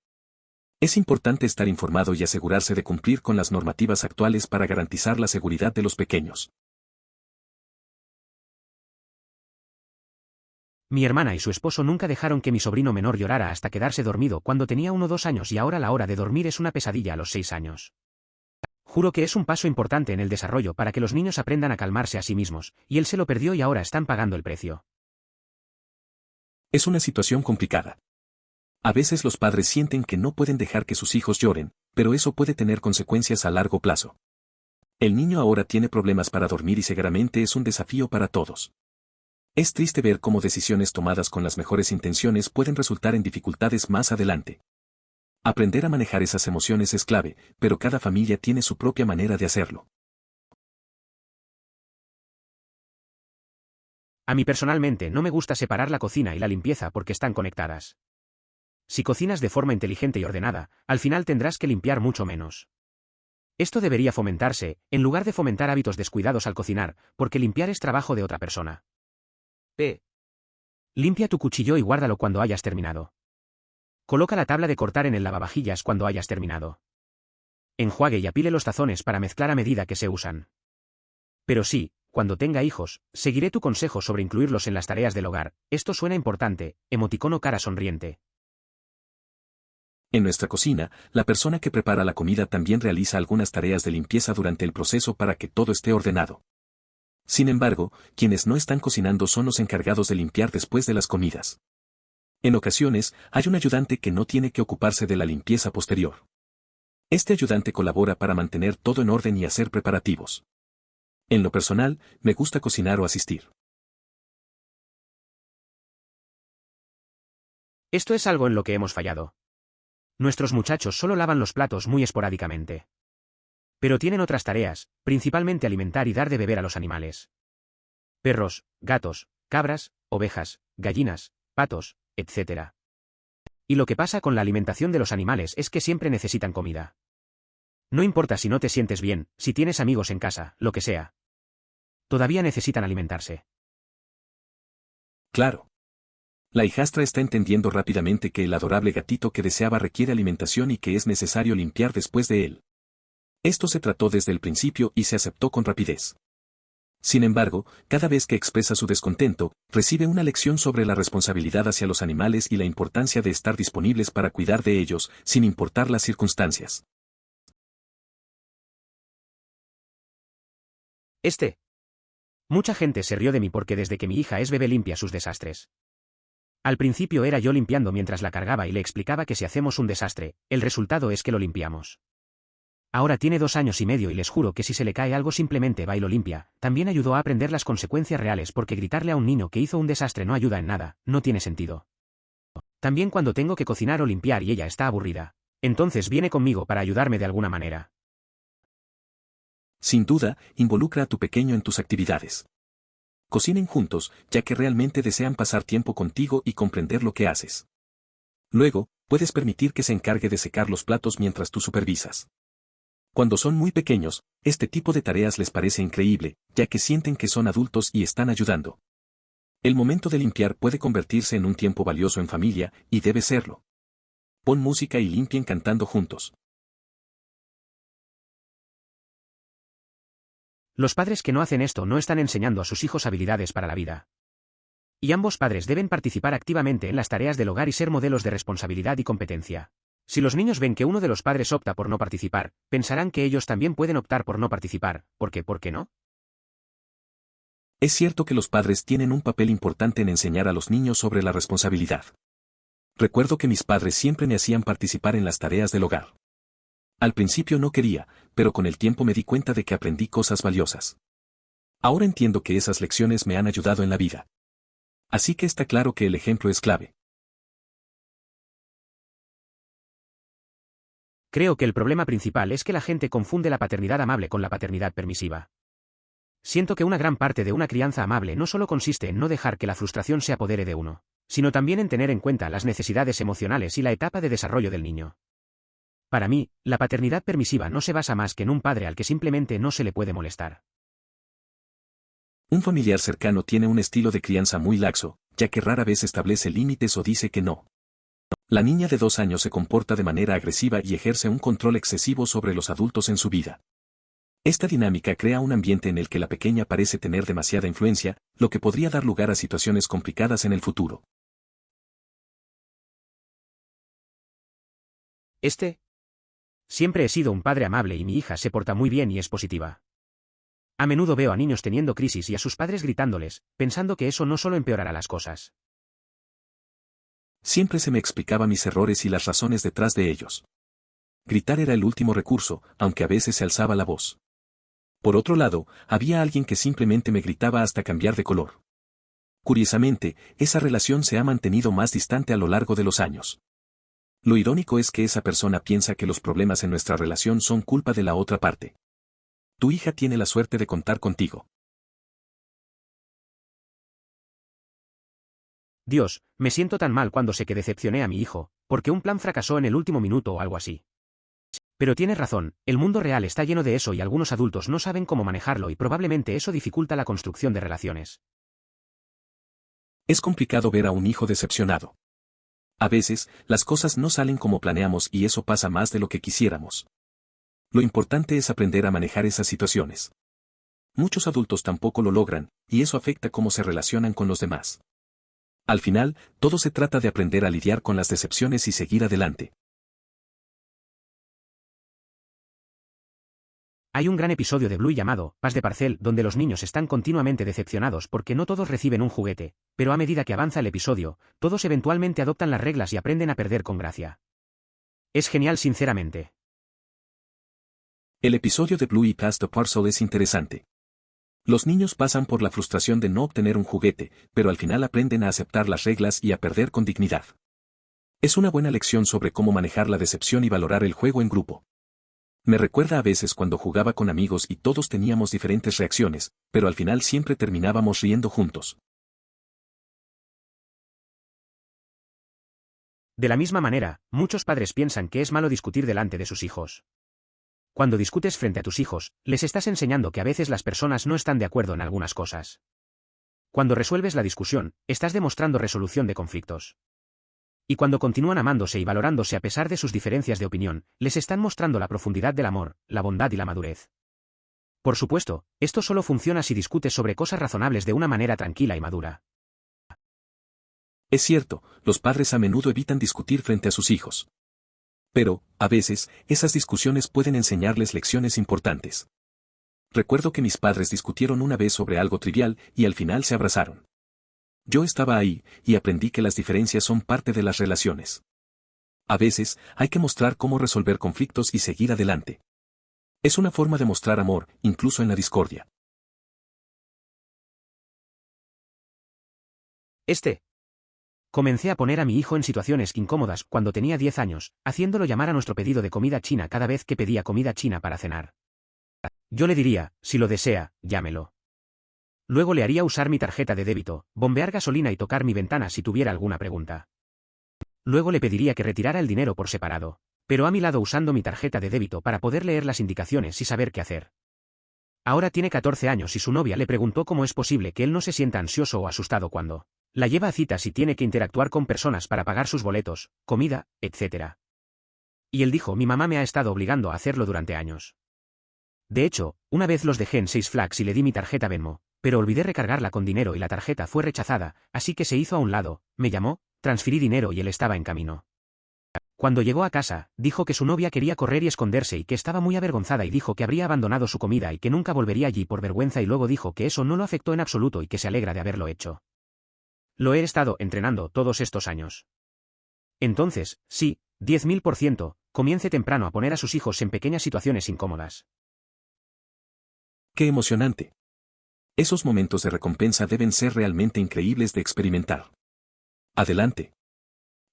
Es importante estar informado y asegurarse de cumplir con las normativas actuales para garantizar la seguridad de los pequeños. Mi hermana y su esposo nunca dejaron que mi sobrino menor llorara hasta quedarse dormido cuando tenía 1 o 2 años y ahora la hora de dormir es una pesadilla a los 6 años. Juro que es un paso importante en el desarrollo para que los niños aprendan a calmarse a sí mismos, y él se lo perdió y ahora están pagando el precio. Es una situación complicada. A veces los padres sienten que no pueden dejar que sus hijos lloren, pero eso puede tener consecuencias a largo plazo. El niño ahora tiene problemas para dormir y seguramente es un desafío para todos. Es triste ver cómo decisiones tomadas con las mejores intenciones pueden resultar en dificultades más adelante. Aprender a manejar esas emociones es clave, pero cada familia tiene su propia manera de hacerlo. A mí personalmente no me gusta separar la cocina y la limpieza porque están conectadas. Si cocinas de forma inteligente y ordenada, al final tendrás que limpiar mucho menos. Esto debería fomentarse, en lugar de fomentar hábitos descuidados al cocinar, porque limpiar es trabajo de otra persona. P. Limpia tu cuchillo y guárdalo cuando hayas terminado. Coloca la tabla de cortar en el lavavajillas cuando hayas terminado. Enjuague y apile los tazones para mezclar a medida que se usan. Pero sí, cuando tenga hijos, seguiré tu consejo sobre incluirlos en las tareas del hogar. Esto suena importante, emoticono cara sonriente. En nuestra cocina, la persona que prepara la comida también realiza algunas tareas de limpieza durante el proceso para que todo esté ordenado. Sin embargo, quienes no están cocinando son los encargados de limpiar después de las comidas. En ocasiones, hay un ayudante que no tiene que ocuparse de la limpieza posterior. Este ayudante colabora para mantener todo en orden y hacer preparativos. En lo personal, me gusta cocinar o asistir. Esto es algo en lo que hemos fallado. Nuestros muchachos solo lavan los platos muy esporádicamente. Pero tienen otras tareas, principalmente alimentar y dar de beber a los animales. Perros, gatos, cabras, ovejas, gallinas, patos, etc. Y lo que pasa con la alimentación de los animales es que siempre necesitan comida. No importa si no te sientes bien, si tienes amigos en casa, lo que sea. Todavía necesitan alimentarse. Claro. La hijastra está entendiendo rápidamente que el adorable gatito que deseaba requiere alimentación y que es necesario limpiar después de él. Esto se trató desde el principio y se aceptó con rapidez. Sin embargo, cada vez que expresa su descontento, recibe una lección sobre la responsabilidad hacia los animales y la importancia de estar disponibles para cuidar de ellos, sin importar las circunstancias. Mucha gente se rió de mí porque desde que mi hija es bebé limpia sus desastres. Al principio era yo limpiando mientras la cargaba y le explicaba que si hacemos un desastre, el resultado es que lo limpiamos. Ahora tiene 2 años y medio y les juro que si se le cae algo simplemente va y lo limpia. También ayudó a aprender las consecuencias reales porque gritarle a un niño que hizo un desastre no ayuda en nada, no tiene sentido. También cuando tengo que cocinar o limpiar y ella está aburrida, entonces viene conmigo para ayudarme de alguna manera. Sin duda, involucra a tu pequeño en tus actividades. Cocinen juntos, ya que realmente desean pasar tiempo contigo y comprender lo que haces. Luego, puedes permitir que se encargue de secar los platos mientras tú supervisas. Cuando son muy pequeños, este tipo de tareas les parece increíble, ya que sienten que son adultos y están ayudando. El momento de limpiar puede convertirse en un tiempo valioso en familia, y debe serlo. Pon música y limpien cantando juntos. Los padres que no hacen esto no están enseñando a sus hijos habilidades para la vida. Y ambos padres deben participar activamente en las tareas del hogar y ser modelos de responsabilidad y competencia. Si los niños ven que uno de los padres opta por no participar, pensarán que ellos también pueden optar por no participar, porque ¿por qué no? Es cierto que los padres tienen un papel importante en enseñar a los niños sobre la responsabilidad. Recuerdo que mis padres siempre me hacían participar en las tareas del hogar. Al principio no quería, pero con el tiempo me di cuenta de que aprendí cosas valiosas. Ahora entiendo que esas lecciones me han ayudado en la vida. Así que está claro que el ejemplo es clave. Creo que el problema principal es que la gente confunde la paternidad amable con la paternidad permisiva. Siento que una gran parte de una crianza amable no solo consiste en no dejar que la frustración se apodere de uno, sino también en tener en cuenta las necesidades emocionales y la etapa de desarrollo del niño. Para mí, la paternidad permisiva no se basa más que en un padre al que simplemente no se le puede molestar. Un familiar cercano tiene un estilo de crianza muy laxo, ya que rara vez establece límites o dice que no. La niña de 2 años se comporta de manera agresiva y ejerce un control excesivo sobre los adultos en su vida. Esta dinámica crea un ambiente en el que la pequeña parece tener demasiada influencia, lo que podría dar lugar a situaciones complicadas en el futuro. Siempre he sido un padre amable y mi hija se porta muy bien y es positiva. A menudo veo a niños teniendo crisis y a sus padres gritándoles, pensando que eso no solo empeorará las cosas. Siempre se me explicaba mis errores y las razones detrás de ellos. Gritar era el último recurso, aunque a veces se alzaba la voz. Por otro lado, había alguien que simplemente me gritaba hasta cambiar de color. Curiosamente, esa relación se ha mantenido más distante a lo largo de los años. Lo irónico es que esa persona piensa que los problemas en nuestra relación son culpa de la otra parte. Tu hija tiene la suerte de contar contigo. Dios, me siento tan mal cuando sé que decepcioné a mi hijo, porque un plan fracasó en el último minuto o algo así. Pero tienes razón, el mundo real está lleno de eso y algunos adultos no saben cómo manejarlo y probablemente eso dificulta la construcción de relaciones. Es complicado ver a un hijo decepcionado. A veces, las cosas no salen como planeamos y eso pasa más de lo que quisiéramos. Lo importante es aprender a manejar esas situaciones. Muchos adultos tampoco lo logran, y eso afecta cómo se relacionan con los demás. Al final, todo se trata de aprender a lidiar con las decepciones y seguir adelante. Hay un gran episodio de Bluey llamado Pas de Parcel donde los niños están continuamente decepcionados porque no todos reciben un juguete, pero a medida que avanza el episodio, todos eventualmente adoptan las reglas y aprenden a perder con gracia. Es genial sinceramente. El episodio de Bluey Pass the Parcel es interesante. Los niños pasan por la frustración de no obtener un juguete, pero al final aprenden a aceptar las reglas y a perder con dignidad. Es una buena lección sobre cómo manejar la decepción y valorar el juego en grupo. Me recuerda a veces cuando jugaba con amigos y todos teníamos diferentes reacciones, pero al final siempre terminábamos riendo juntos. De la misma manera, muchos padres piensan que es malo discutir delante de sus hijos. Cuando discutes frente a tus hijos, les estás enseñando que a veces las personas no están de acuerdo en algunas cosas. Cuando resuelves la discusión, estás demostrando resolución de conflictos. Y cuando continúan amándose y valorándose a pesar de sus diferencias de opinión, les están mostrando la profundidad del amor, la bondad y la madurez. Por supuesto, esto solo funciona si discutes sobre cosas razonables de una manera tranquila y madura. Es cierto, los padres a menudo evitan discutir frente a sus hijos. Pero, a veces, esas discusiones pueden enseñarles lecciones importantes. Recuerdo que mis padres discutieron una vez sobre algo trivial y al final se abrazaron. Yo estaba ahí, y aprendí que las diferencias son parte de las relaciones. A veces, hay que mostrar cómo resolver conflictos y seguir adelante. Es una forma de mostrar amor, incluso en la discordia. Comencé a poner a mi hijo en situaciones incómodas cuando tenía 10 años, haciéndolo llamar a nuestro pedido de comida china cada vez que pedía comida china para cenar. Yo le diría, si lo desea, llámelo. Luego le haría usar mi tarjeta de débito, bombear gasolina y tocar mi ventana si tuviera alguna pregunta. Luego le pediría que retirara el dinero por separado, pero a mi lado usando mi tarjeta de débito para poder leer las indicaciones y saber qué hacer. Ahora tiene 14 años y su novia le preguntó cómo es posible que él no se sienta ansioso o asustado cuando la lleva a citas y tiene que interactuar con personas para pagar sus boletos, comida, etc. Y él dijo: mi mamá me ha estado obligando a hacerlo durante años. De hecho, una vez los dejé en Six Flags y le di mi tarjeta Venmo, pero olvidé recargarla con dinero y la tarjeta fue rechazada, así que se hizo a un lado, me llamó, transferí dinero y él estaba en camino. Cuando llegó a casa, dijo que su novia quería correr y esconderse y que estaba muy avergonzada y dijo que habría abandonado su comida y que nunca volvería allí por vergüenza y luego dijo que eso no lo afectó en absoluto y que se alegra de haberlo hecho. Lo he estado entrenando todos estos años. Entonces, sí, 10.000%, comience temprano a poner a sus hijos en pequeñas situaciones incómodas. ¡Qué emocionante! Esos momentos de recompensa deben ser realmente increíbles de experimentar. Adelante.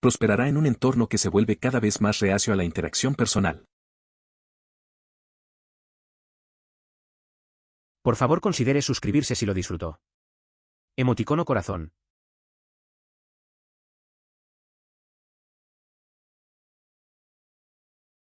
prosperará en un entorno que se vuelve cada vez más reacio a la interacción personal. Por favor considere suscribirse si lo disfrutó. Emoticono corazón.